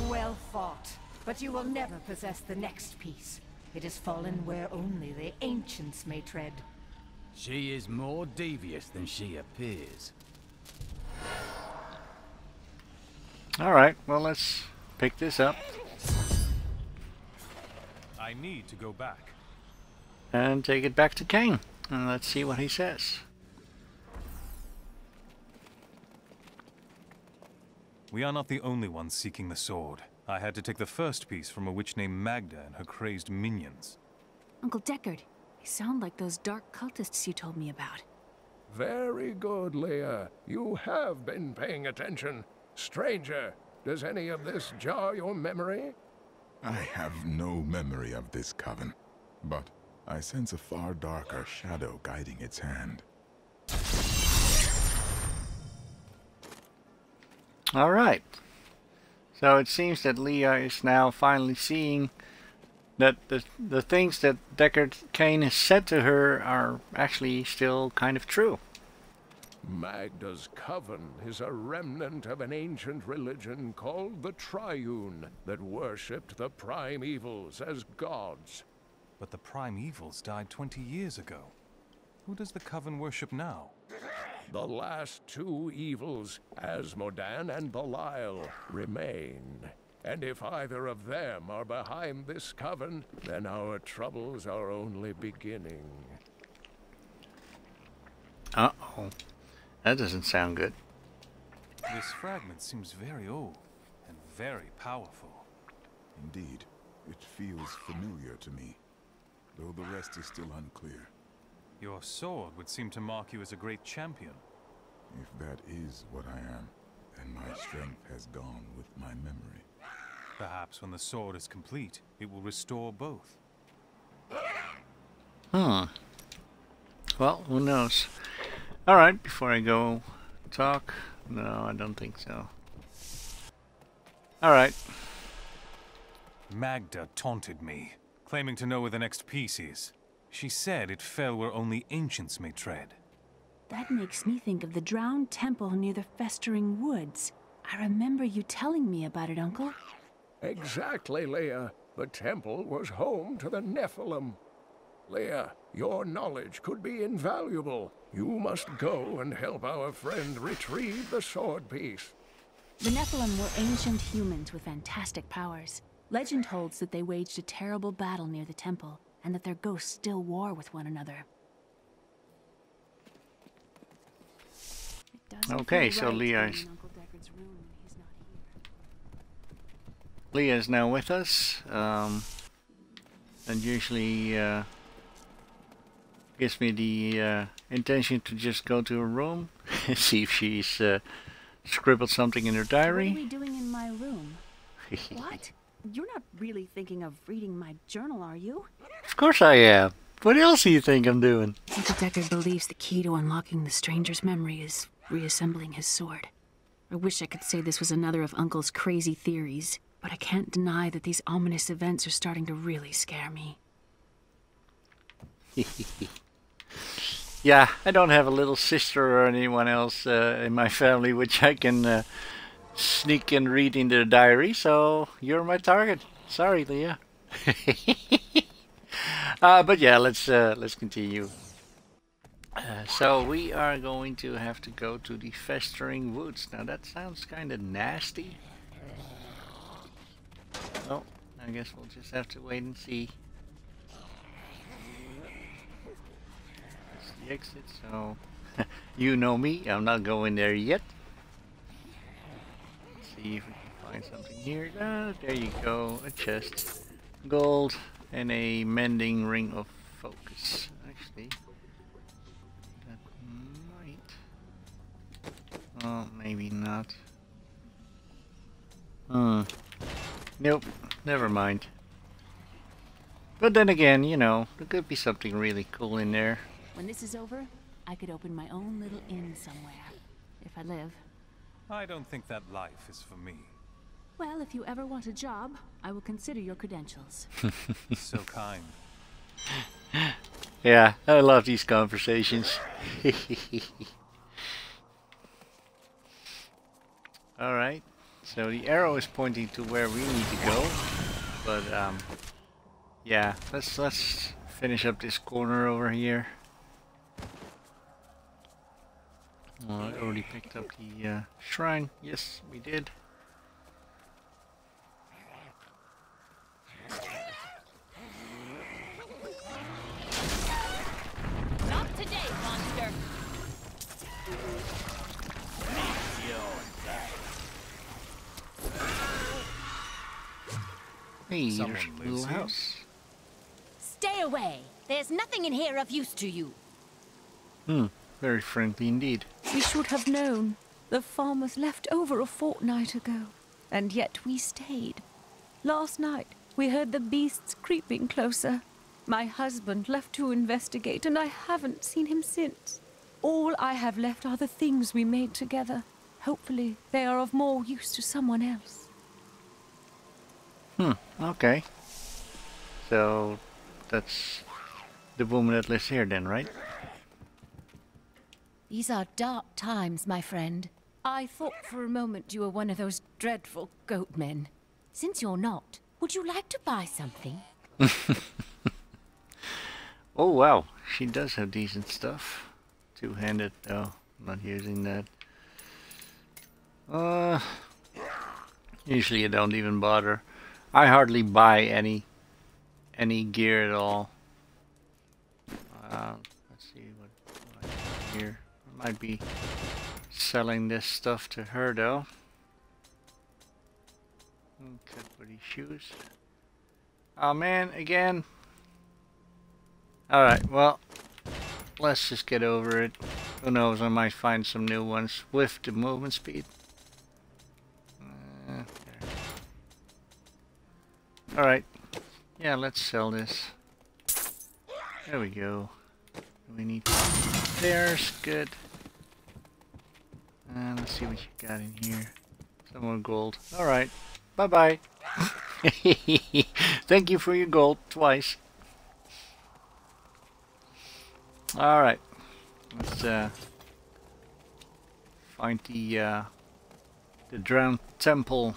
Well fought, but you will never possess the next piece. It has fallen where only the ancients may tread. She is more devious than she appears. Alright, well let's pick this up. I need to go back. And take it back to Cain. And let's see what he says. We are not the only ones seeking the sword. I had to take the first piece from a witch named Magda and her crazed minions. Uncle Deckard, you sound like those dark cultists you told me about. Very good, Leah. You have been paying attention. Stranger, does any of this jar your memory? I have no memory of this coven, but I sense a far darker shadow guiding its hand. Alright. So it seems that Leah is now finally seeing that the things that Deckard Cain has said to her are actually still kind of true. Magda's coven is a remnant of an ancient religion called the Triune that worshipped the primevals as gods. But the primevals died 20 years ago. Who does the coven worship now? The last two evils, Asmodan and Belial, remain. And if either of them are behind this coven, then our troubles are only beginning. Uh-oh. That doesn't sound good. This fragment seems very old and very powerful. Indeed, it feels familiar to me, though the rest is still unclear. Your sword would seem to mark you as a great champion. If that is what I am, then my strength has gone with my memory. Perhaps when the sword is complete, it will restore both. Well, who knows? Alright, before I go talk. No, I don't think so. Alright. Magda taunted me, claiming to know where the next piece is. She said it fell where only ancients may tread. That makes me think of the drowned temple near the festering woods. I remember you telling me about it, Uncle. Exactly, Leah. The temple was home to the Nephilim. Leah, your knowledge could be invaluable. You must go and help our friend retrieve the sword piece. The Nephilim were ancient humans with fantastic powers. Legend holds that they waged a terrible battle near the temple, and that their ghosts still war with one another. Okay, so Leah is now with us, and usually gives me the intention to just go to her room and see if she's scribbled something in her diary. What are we doing in my room? What? You're not really thinking of reading my journal, are you? Of course I am. What else do you think I'm doing? Uncle Deckard believes the key to unlocking the stranger's memory is reassembling his sword. I wish I could say this was another of Uncle's crazy theories, but I can't deny that these ominous events are starting to really scare me. Yeah, I don't have a little sister or anyone else in my family which I can sneak and read in their diary, so you're my target. Sorry, Leah. But yeah, let's continue. So we are going to have to go to the festering woods. Now that sounds kind of nasty. I guess we'll just have to wait and see. That's the exit, so you know me, I'm not going there yet. Let's see if we can find something here. There you go, a chest, gold, and a mending ring of focus. Actually, that might... Oh, maybe not. Nope, never mind. But then again, you know, there could be something really cool in there. When this is over, I could open my own little inn somewhere. If I live. I don't think that life is for me. Well, if you ever want a job, I will consider your credentials. So kind. Yeah, I love these conversations. Alright, so the arrow is pointing to where we need to go. But, yeah, let's finish up this corner over here. Oh, I already picked up the shrine. Yes, we did. Not today, monster. Hey, there's a little house. Stay away. There's nothing in here of use to you. Very friendly indeed. We should have known. The farmers left over a fortnight ago, and yet we stayed. Last night, we heard the beasts creeping closer. My husband left to investigate, and I haven't seen him since. All I have left are the things we made together. Hopefully, they are of more use to someone else. Okay. So, that's the woman that lives here then, right? These are dark times, my friend. I thought for a moment you were one of those dreadful goat men. Since you're not, would you like to buy something? Oh wow, she does have decent stuff. Two-handed though, I'm not using that. Usually I don't even bother. I hardly buy any gear at all. Let's see what I have here. I might be selling this stuff to her though. Cut for these shoes. Oh man, again. Alright, well, let's just get over it. Who knows, I might find some new ones with the movement speed. Alright, yeah, let's sell this. There we go. We need there's good. And let's see what you got in here. Some more gold. Alright, bye bye. Thank you for your gold twice. Alright, let's find the drowned temple.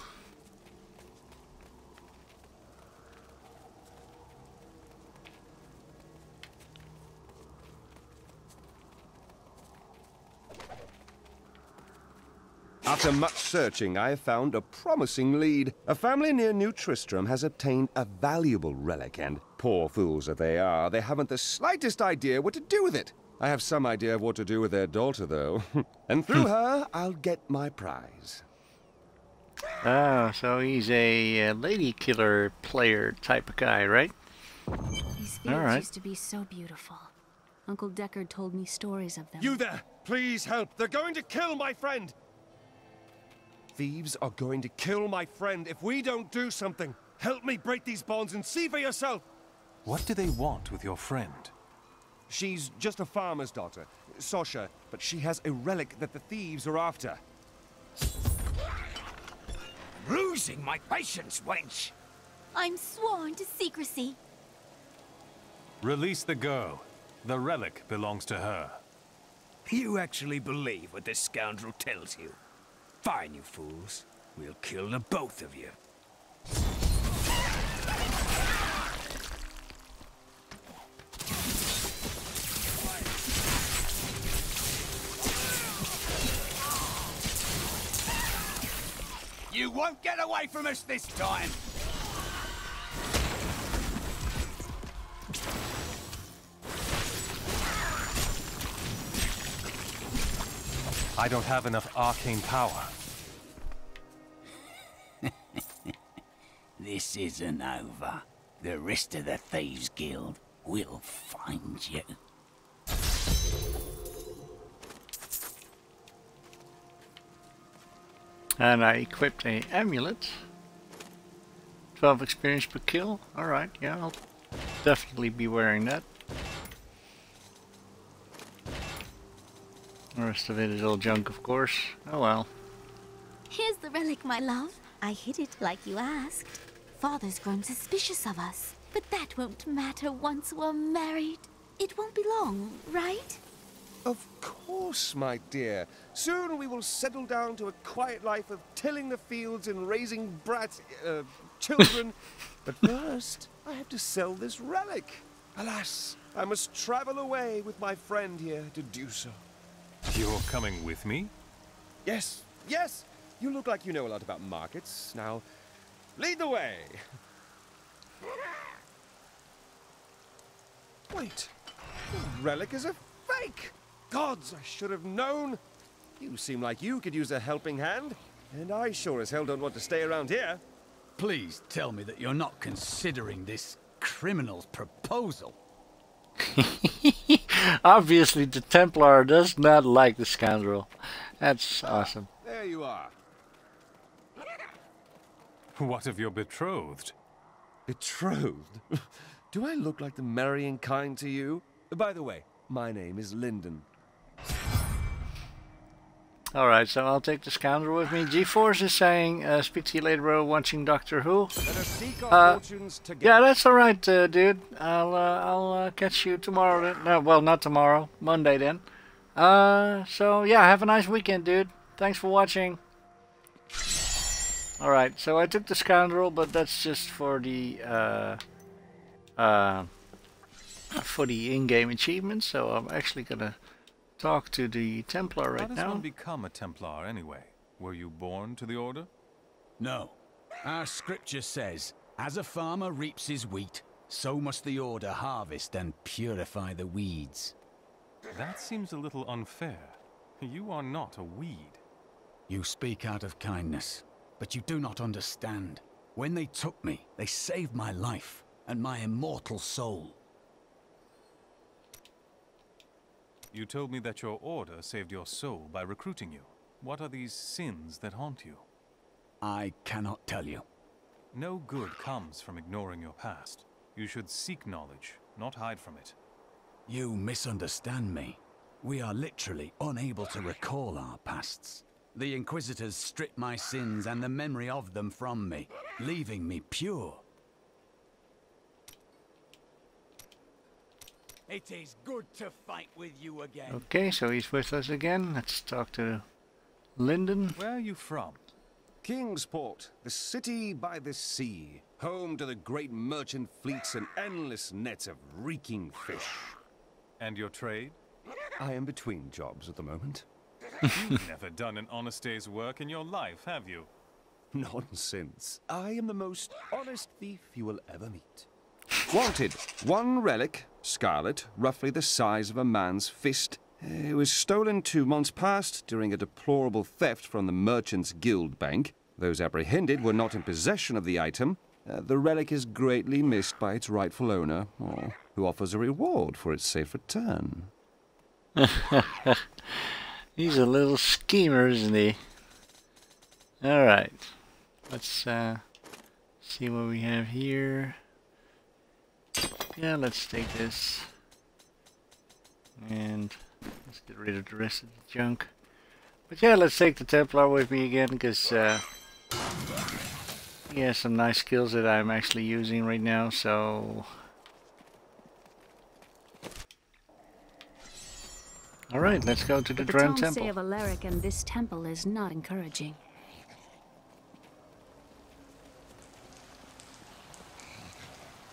After much searching, I have found a promising lead. A family near New Tristram has obtained a valuable relic, and poor fools that they are, they haven't the slightest idea what to do with it. I have some idea of what to do with their daughter, though. And through her, I'll get my prize. Oh, so he's a lady killer player type of guy, right? These fields used to be so beautiful. Uncle Deckard told me stories of them. You there! Please help! They're going to kill my friend! Thieves are going to kill my friend if we don't do something. Help me break these bonds and see for yourself. What do they want with your friend? She's just a farmer's daughter, Sasha, but she has a relic that the thieves are after. Losing my patience, wench. I'm sworn to secrecy. Release the girl. The relic belongs to her. You actually believe what this scoundrel tells you? Fine, you fools. We'll kill the both of you. You won't get away from us this time! I don't have enough arcane power. This isn't over. The rest of the Thieves Guild will find you. And I equipped a amulet. 12 experience per kill. Alright, yeah, I'll definitely be wearing that. The rest of it is all junk, of course. Oh well. Here's the relic, my love. I hid it like you asked. Father's grown suspicious of us, but that won't matter once we're married. It won't be long, right? Of course, my dear. Soon we will settle down to a quiet life of tilling the fields and raising children. But first, I have to sell this relic. Alas, I must travel away with my friend here to do so. You're coming with me? Yes, yes! You look like you know a lot about markets. Now, lead the way! Wait, the relic is a fake! Gods, I should have known! You seem like you could use a helping hand, and I sure as hell don't want to stay around here. Please tell me that you're not considering this criminal's proposal. Obviously, the Templar does not like the scoundrel. That's awesome. There you are. What of your betrothed? Betrothed? Do I look like the marrying kind to you? By the way, my name is Lyndon. Alright, so I'll take the scoundrel with me. G-Force is saying, speak to you later, bro, watching Doctor Who. Let us seek our fortunes together. Yeah, that's alright, dude. I'll catch you tomorrow then. No, well, not tomorrow. Monday then. So, yeah, have a nice weekend, dude. Thanks for watching. Alright, so I took the scoundrel, but that's just for the in-game achievements, so I'm actually gonna talk to the Templar right now. How does one become a Templar anyway? Were you born to the order? No. Our scripture says, as a farmer reaps his wheat, so must the order harvest and purify the weeds. That seems a little unfair. You are not a weed. You speak out of kindness, but you do not understand. When they took me, they saved my life and my immortal soul. You told me that your order saved your soul by recruiting you. What are these sins that haunt you? I cannot tell you. No good comes from ignoring your past. You should seek knowledge, not hide from it. You misunderstand me. We are literally unable to recall our pasts. The Inquisitors stripped my sins and the memory of them from me, leaving me pure. It is good to fight with you again. Okay, so he's with us again. Let's talk to Lyndon. Where are you from? Kingsport, the city by the sea, home to the great merchant fleets and endless nets of reeking fish. And your trade? I am between jobs at the moment. You've never done an honest day's work in your life, have you? Nonsense. I am the most honest thief you will ever meet. Wanted, one relic, scarlet, roughly the size of a man's fist. It was stolen 2 months past during a deplorable theft from the Merchants Guild Bank. Those apprehended were not in possession of the item. The relic is greatly missed by its rightful owner, who offers a reward for its safe return. He's a little schemer, isn't he? Alright. Let's see what we have here. Yeah, let's take this. And let's get rid of the rest of the junk. But yeah, let's take the Templar with me again, because he has some nice skills that I'm actually using right now, so... Alright, let's go to the Drowned Temple. The tales say of Alaric and this temple is not encouraging.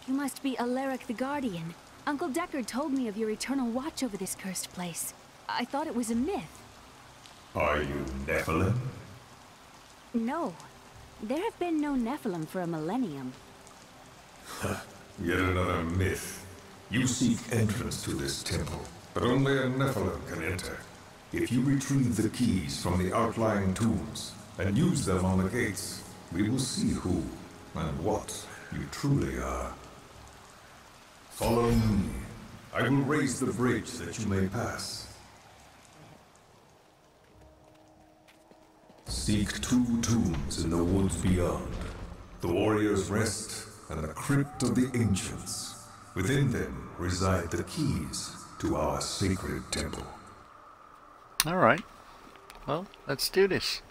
You must be Alaric the Guardian. Uncle Deckard told me of your eternal watch over this cursed place. I thought it was a myth. Are you Nephilim? No. There have been no Nephilim for a millennium. Yet another myth. You seek entrance to this temple, but only a Nephilim can enter. If you retrieve the keys from the outlying tombs and use them on the gates, we will see who and what you truly are. Follow me. I will raise the bridge that you may pass. Seek 2 tombs in the woods beyond. The Warrior's Rest and the Crypt of the Ancients. Within them reside the keys to our sacred temple. Alright. Well, let's do this.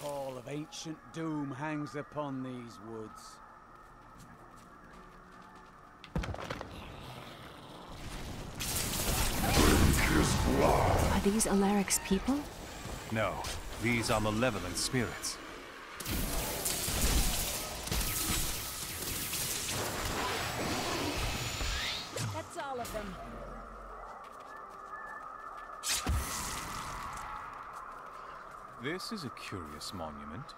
Pall of ancient doom hangs upon these woods. Are these Alaric's people? No, these are malevolent spirits. That's all of them. This is a curious monument.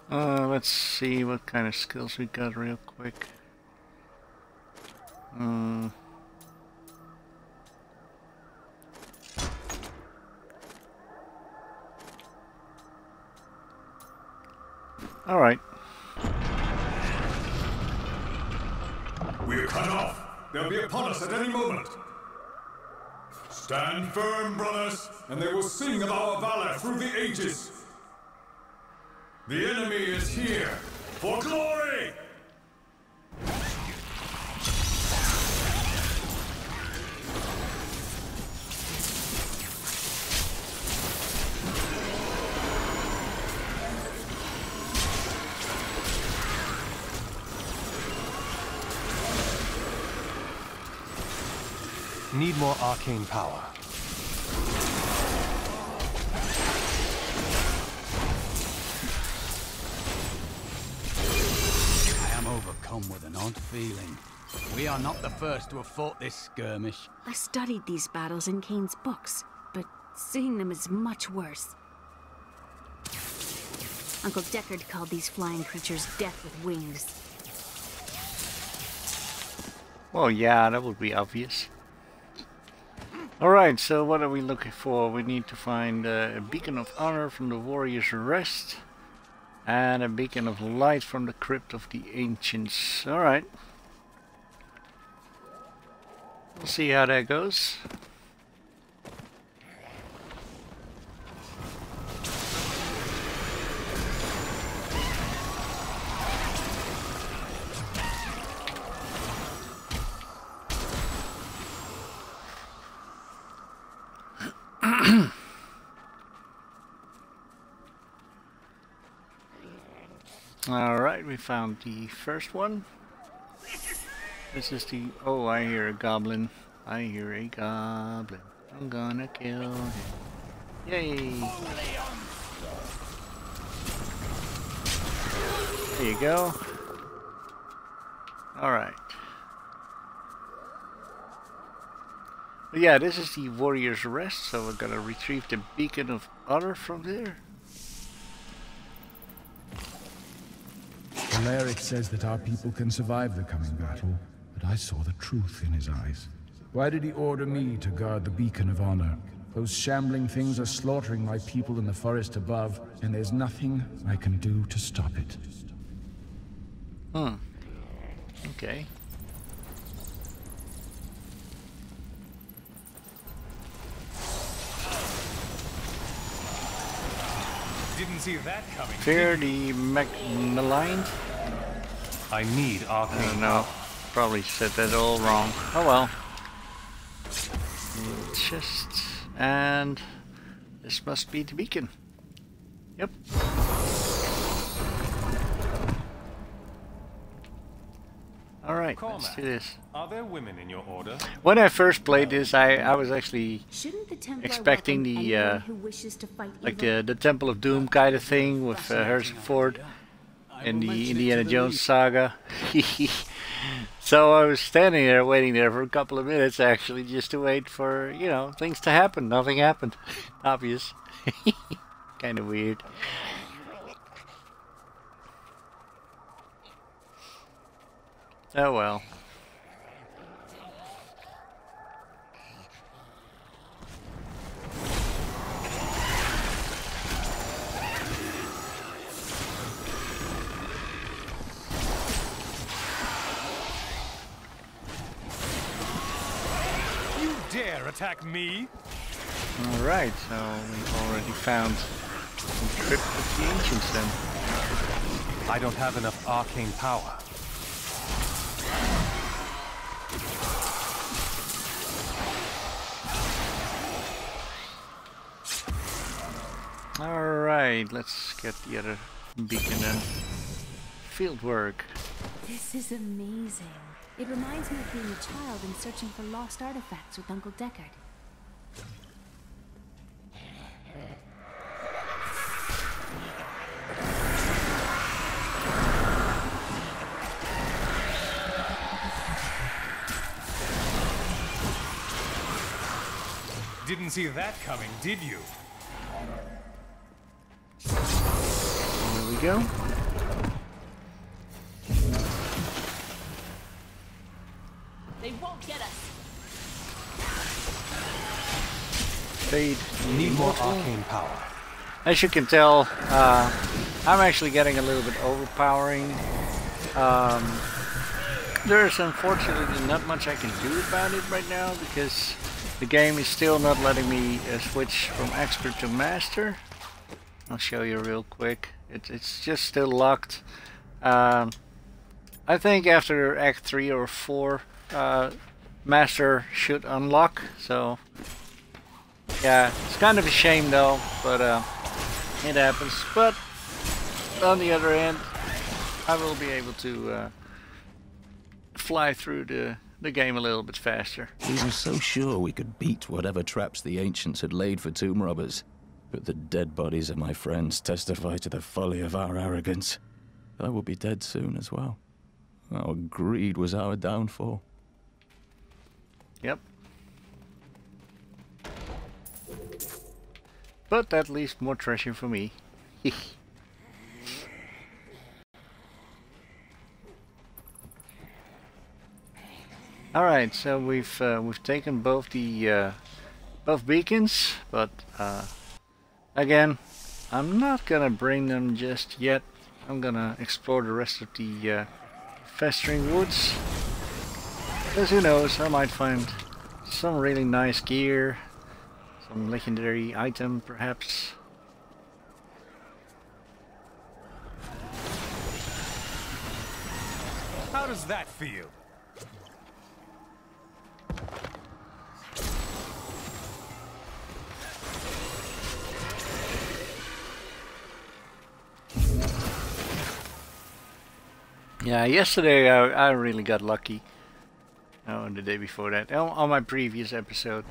Let's see what kind of skills we got real quick. All right. We're cut off. They'll be upon us at any moment. Stand firm, brothers, and they will sing of our valor through the ages. The enemy is here for glory! Need more arcane power. I am overcome with an odd feeling. We are not the first to have fought this skirmish. I studied these battles in Cain's books, but seeing them is much worse. Uncle Deckard called these flying creatures death with wings. Well, yeah, that would be obvious. Alright, so what are we looking for? We need to find a beacon of honor from the Warrior's Rest and a beacon of light from the Crypt of the Ancients. Alright. We'll see how that goes. Alright, we found the first one. This is the... Oh, I hear a goblin. I hear a goblin. I'm gonna kill him. Yay! There you go. Alright. But yeah, this is the Warrior's Rest, so we're gonna retrieve the beacon of honor from there. Alaric says that our people can survive the coming battle, but I saw the truth in his eyes. Why did he order me to guard the beacon of honor? Those shambling things are slaughtering my people in the forest above, and there's nothing I can do to stop it. Okay. Didn't see that coming. Fear the maligned? I need arcane. I don't know. Probably said that all wrong. Oh well. Chest. And this must be the beacon. Yep. Alright, let's do this. Are there women in your order? When I first played this, I was actually expecting the the Temple of Doom kind of thing with Harrison Ford in the Indiana Jones saga. So I was standing there waiting there for a couple of minutes actually just to wait for, you know, things to happen. Nothing happened. Obvious. Kind of weird. Oh well. You dare attack me? Alright, so we've already found some crypt of the ancients then. I don't have enough arcane power. Alright, let's get the other beacon then. Field work. This is amazing. It reminds me of being a child and searching for lost artifacts with Uncle Deckard. Didn't see that coming, did you? There we go. They won't get us. Fade. Need more arcane power. As you can tell, I'm actually getting a little bit overpowering. There's unfortunately not much I can do about it right now because the game is still not letting me switch from expert to master. I'll show you real quick. It's just still locked. I think after Act 3 or 4, master should unlock. So yeah, it's kind of a shame though, but it happens. But on the other hand, I will be able to fly through the game a little bit faster. We were so sure we could beat whatever traps the ancients had laid for tomb robbers. But the dead bodies of my friends testify to the folly of our arrogance. I will be dead soon as well. Our greed was our downfall. Yep. But that leaves more treasure for me. Alright, so we've taken both the both beacons, but again, I'm not gonna bring them just yet. I'm gonna explore the rest of the festering woods. Because who knows, I might find some really nice gear, some legendary item perhaps. How does that feel? Yeah, yesterday I really got lucky. Oh, and the day before that, on my previous episode.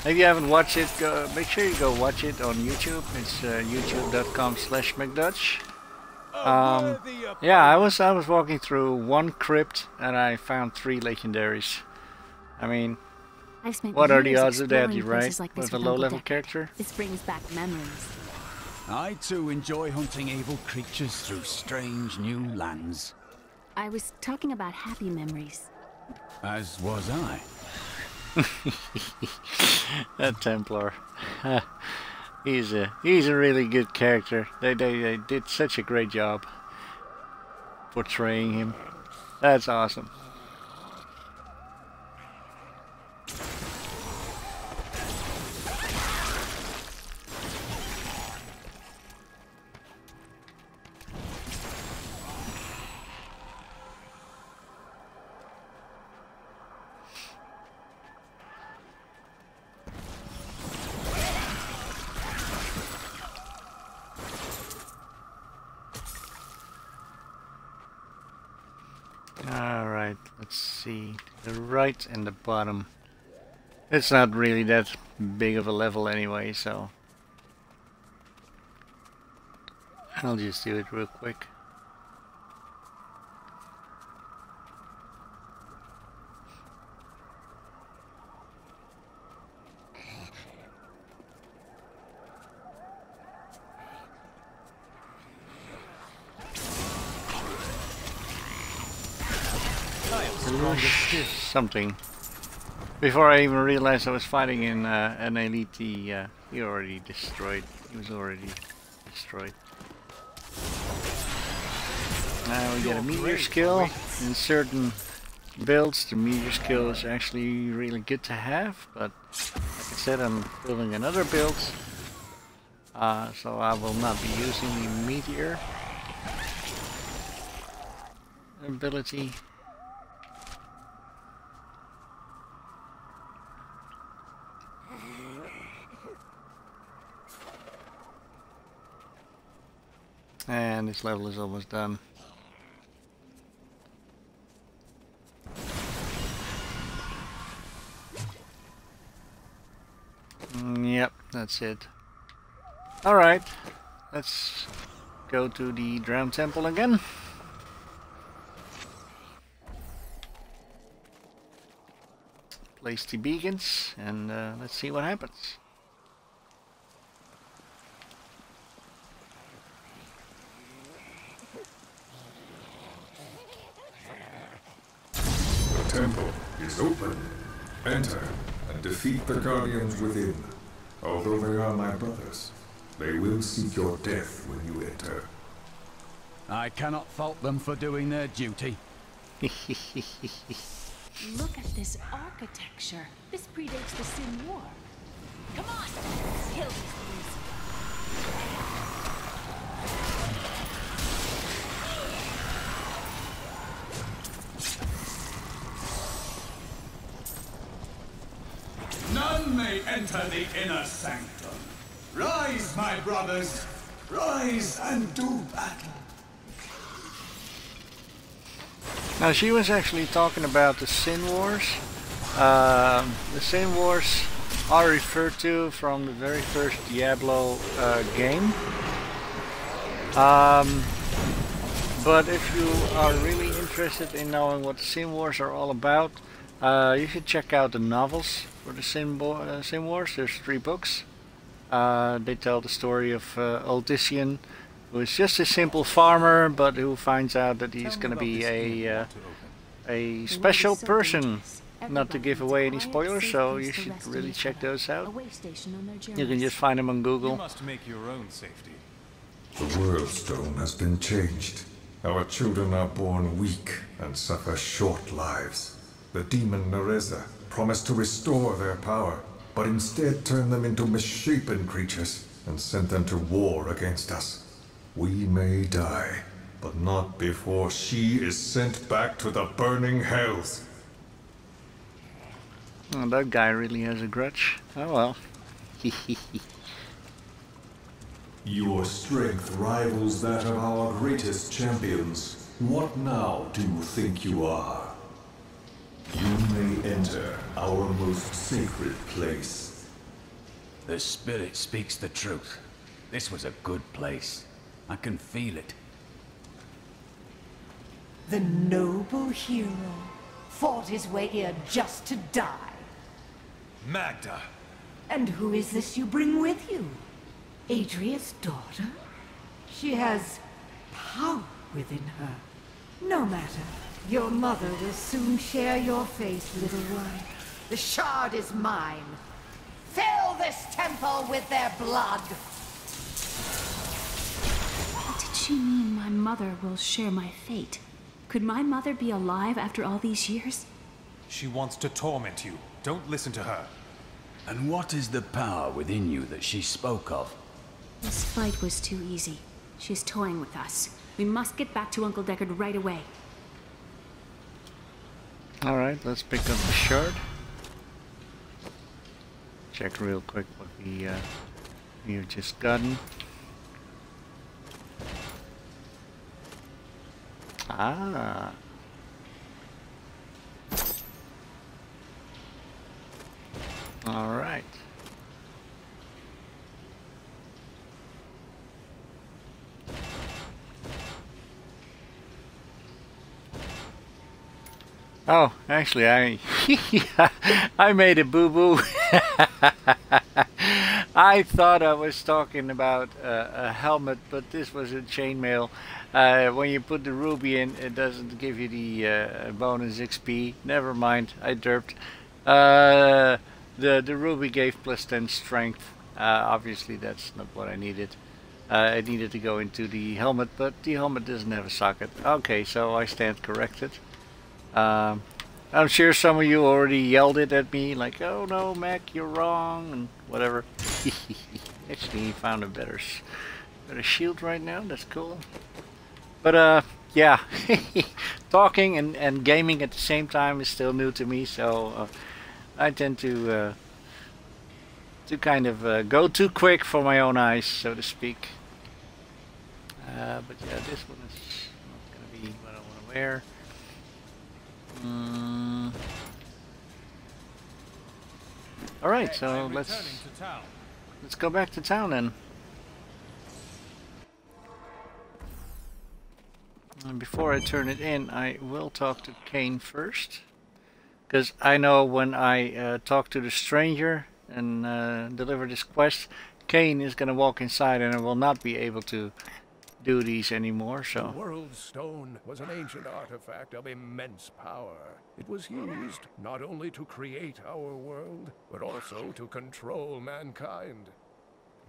If you haven't watched it, make sure you go watch it on YouTube. It's youtube.com/MechDutch. Yeah, I was walking through one crypt and I found 3 legendaries. I mean, what are the odds of that, right? Like with a low-level character. This brings back memories. I too enjoy hunting evil creatures through strange new lands. I was talking about happy memories. As was I. That Templar. He's a really good character. They did such a great job portraying him. That's awesome. Alright, let's see. The right and the bottom. It's not really that big of a level anyway, so I'll just do it real quick. something. Before I even realized I was fighting in an elite, he already destroyed. He was already destroyed. Now we get a meteor skill. In certain builds, the meteor skill is actually really good to have, but like I said, I'm building another build, so I will not be using the meteor ability. And this level is almost done. Yep, that's it. Alright, let's go to the Drowned Temple again. Place the beacons and let's see what happens. The temple is open. Enter and defeat the guardians within. Although they are my brothers, they will seek your death when you enter. I cannot fault them for doing their duty. Look at this architecture. This predates the Sin War. Come on! Kill these things. None may enter the inner sanctum. Rise, my brothers. Rise and do battle. Now she was actually talking about the Sin Wars. The Sin Wars are referred to from the very first Diablo game. But if you are really interested in knowing what the Sin Wars are all about, you should check out the novels for the Sin Wars. There's 3 books. They tell the story of Odyssean, who is just a simple farmer, but who finds out that he's going to be a special person. Not to give away any spoilers, so you should really check those out. You can just find them on Google. You must make your own safety. The world stone has been changed. Our children are born weak and suffer short lives. The demon Nereza promised to restore their power, but instead turned them into misshapen creatures and sent them to war against us. We may die, but not before she is sent back to the burning hells. Oh, that guy really has a grudge. Oh well. Your strength rivals that of our greatest champions. What now do you think you are? You may enter our most sacred place. The spirit speaks the truth. This was a good place. I can feel it. The noble hero fought his way here just to die. Magda! And who is this you bring with you? Adria's daughter? She has power within her. No matter. Your mother will soon share your fate, little one. The shard is mine. Fill this temple with their blood! What did she mean my mother will share my fate? Could my mother be alive after all these years? She wants to torment you. Don't listen to her. And what is the power within you that she spoke of? This fight was too easy. She's toying with us. We must get back to Uncle Deckard right away. Alright, let's pick up the shard. Check real quick what we've just gotten. Ah. Alright. Oh, actually, I made a boo-boo. I thought I was talking about a helmet, but this was a chainmail. When you put the ruby in, it doesn't give you the bonus XP. Never mind, I derped. The ruby gave plus 10 strength. Obviously, that's not what I needed. I needed to go into the helmet, but the helmet doesn't have a socket. Okay, so I stand corrected. I'm sure some of you already yelled it at me, like, "Oh no, Mac, you're wrong," and whatever. Actually, he found a better shield right now. That's cool. But yeah, talking and gaming at the same time is still new to me, so I tend to kind of go too quick for my own eyes, so to speak. But yeah, this one is not going to be what I want to wear. All right, so let's go back to town then. And before I turn it in, I will talk to Cain first, because I know when I talk to the stranger and deliver this quest, Cain is going to walk inside and I will not be able to do these anymore. So the World Stone was an ancient artifact of immense power. It was used not only to create our world, but also to control mankind.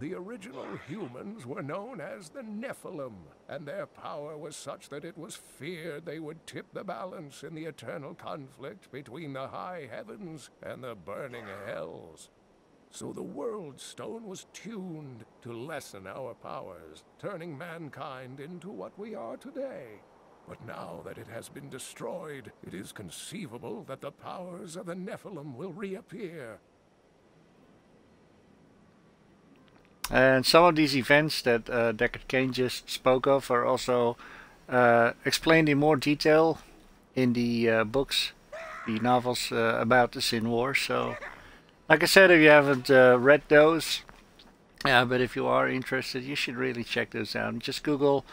The original humans were known as the Nephilim, and their power was such that it was feared they would tip the balance in the eternal conflict between the high heavens and the burning hells. So the World Stone was tuned to lessen our powers, turning mankind into what we are today. But now that it has been destroyed, it is conceivable that the powers of the Nephilim will reappear. And some of these events that Deckard Cain just spoke of are also explained in more detail in the books, the novels about the Sin War. So, like I said, if you haven't read those, but if you are interested, you should really check those out. Just Google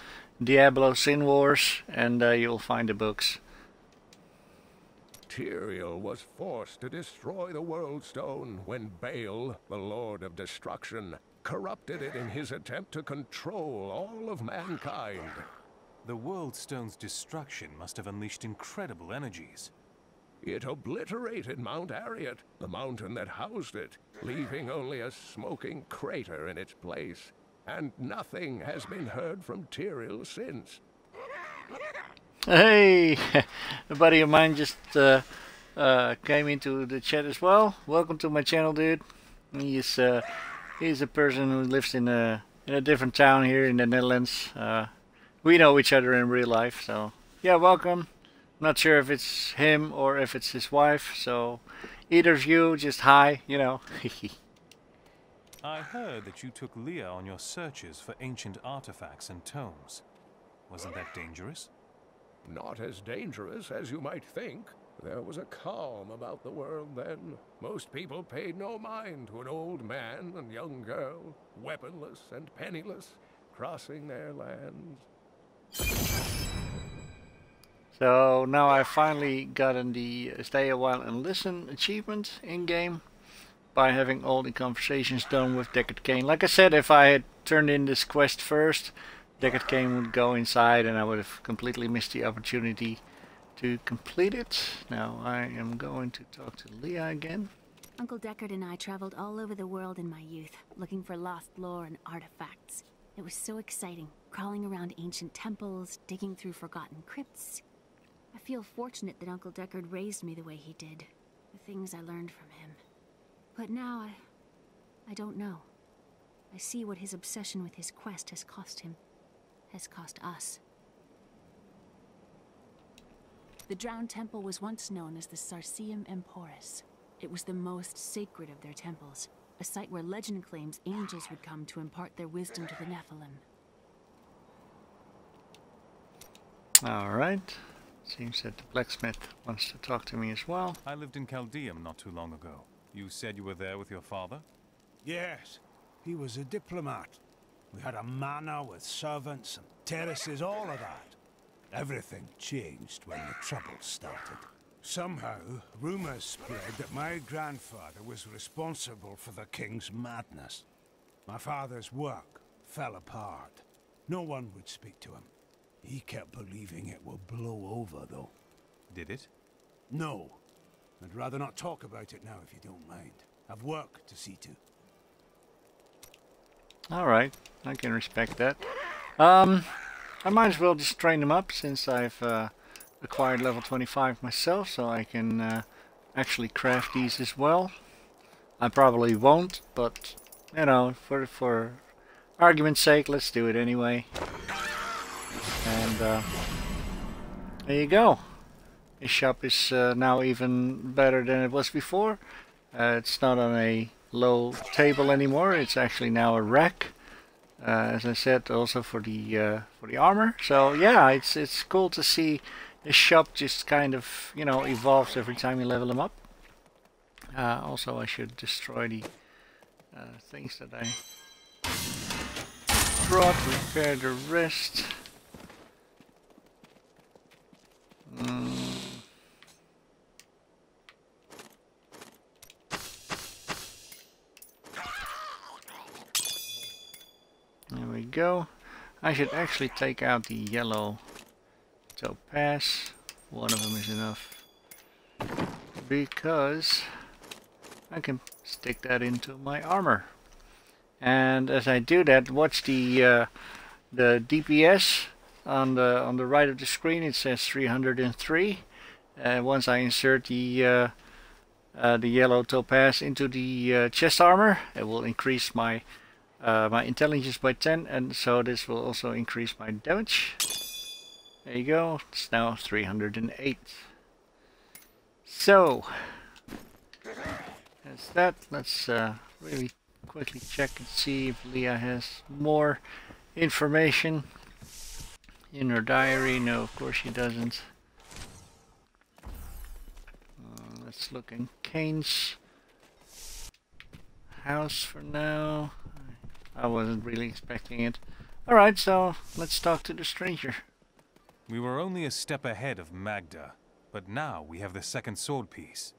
Diablo Sin Wars and you'll find the books. Tyrael was forced to destroy the World Stone when Baal, the Lord of Destruction, corrupted it in his attempt to control all of mankind. The World Stone's destruction must have unleashed incredible energies. It obliterated Mount Arreat, the mountain that housed it, leaving only a smoking crater in its place. And nothing has been heard from Tyrael since. Hey, a buddy of mine just came into the chat as well. Welcome to my channel, dude. He's a person who lives in a different town here in the Netherlands. We know each other in real life, so yeah, welcome. I'm not sure if it's him or if it's his wife, so either of you, just hi, you know. I heard that you took Leah on your searches for ancient artifacts and tomes. Wasn't that dangerous? Not as dangerous as you might think. There was a calm about the world then. Most people paid no mind to an old man and young girl, weaponless and penniless, crossing their lands. So now I finally gotten the Stay a While and Listen achievement in-game by having all the conversations done with Deckard Cain. Like I said, if I had turned in this quest first, Deckard Cain would go inside and I would have completely missed the opportunity to complete it. Now I am going to talk to Leah again. Uncle Deckard and I traveled all over the world in my youth, looking for lost lore and artifacts. It was so exciting, crawling around ancient temples, digging through forgotten crypts. I feel fortunate that Uncle Deckard raised me the way he did, the things I learned from him. But now I don't know. I see what his obsession with his quest has cost him, has cost us. The Drowned Temple was once known as the Sarsium Emporis. It was the most sacred of their temples, a site where legend claims angels would come to impart their wisdom to the Nephilim. Alright. Seems that the blacksmith wants to talk to me as well. I lived in Chaldeum not too long ago. You said you were there with your father? Yes, he was a diplomat. We had a manor with servants and terraces, all of that. Everything changed when the troubles started. Somehow, rumors spread that my grandfather was responsible for the king's madness. My father's work fell apart. No one would speak to him. He kept believing it would blow over, though. Did it? No. I'd rather not talk about it now, if you don't mind. I've work to see to. Alright, I can respect that. I might as well just train them up, since I've acquired level 25 myself, so I can actually craft these as well. I probably won't, but, you know, for argument's sake, let's do it anyway. And there you go. His shop is now even better than it was before. It's not on a low table anymore. It's actually now a rack. As I said, also for the armor. So yeah, it's cool to see the shop just kind of, you know, evolves every time you level them up. Also, I should destroy the things that I brought. Repair the rest. There we go. I should actually take out the yellow topaz. One of them is enough, because I can stick that into my armor. And as I do that, watch the DPS on the right of the screen. It says 303. Once I insert the yellow topaz into the chest armor, it will increase my my intelligence by 10, and so this will also increase my damage. There you go. It's now 308. So that's that. Let's really quickly check and see if Leah has more information in her diary. No, of course she doesn't. Let's look in Cain's house for now. I wasn't really expecting it. Alright, so let's talk to the stranger. We were only a step ahead of Magda, but now we have the second sword piece.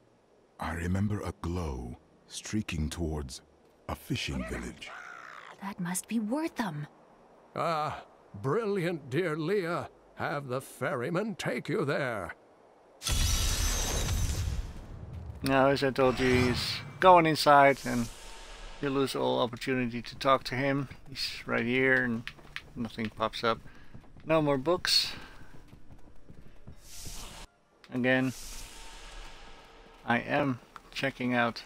I remember a glow streaking towards a fishing village. That must be Wortham. Ah, brilliant, dear Leah. Have the ferryman take you there. Now, as I told you, he's going inside and you lose all opportunity to talk to him. He's right here and nothing pops up. No more books. Again, I am checking out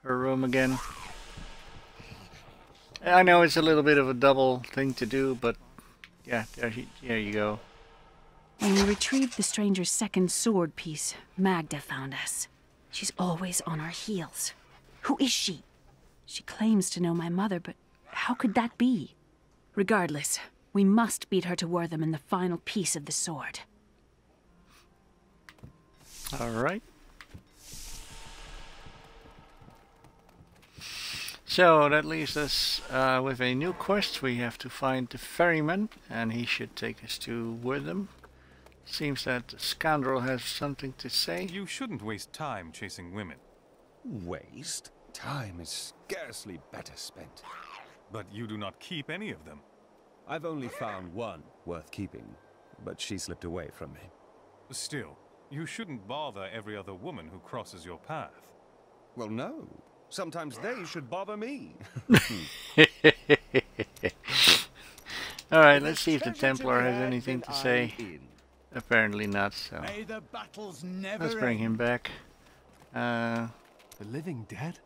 her room again. I know it's a little bit of a double thing to do, but yeah, there you go. When we retrieved the stranger's second sword piece, Magda found us. She's always on our heels. Who is she? She claims to know my mother, but how could that be? Regardless, we must beat her to Wortham in the final piece of the sword. Alright. So that leaves us with a new quest. We have to find the ferryman, and he should take us to Wortham. Seems that the scoundrel has something to say. You shouldn't waste time chasing women. Waste? Time is scarcely better spent. But you do not keep any of them. I've only found one worth keeping, but she slipped away from me. Still, you shouldn't bother every other woman who crosses your path. Well, no. Sometimes they should bother me. Alright, let's see if the Templar has anything to say. Apparently not, so May the battles never let's bring him back. The living dead?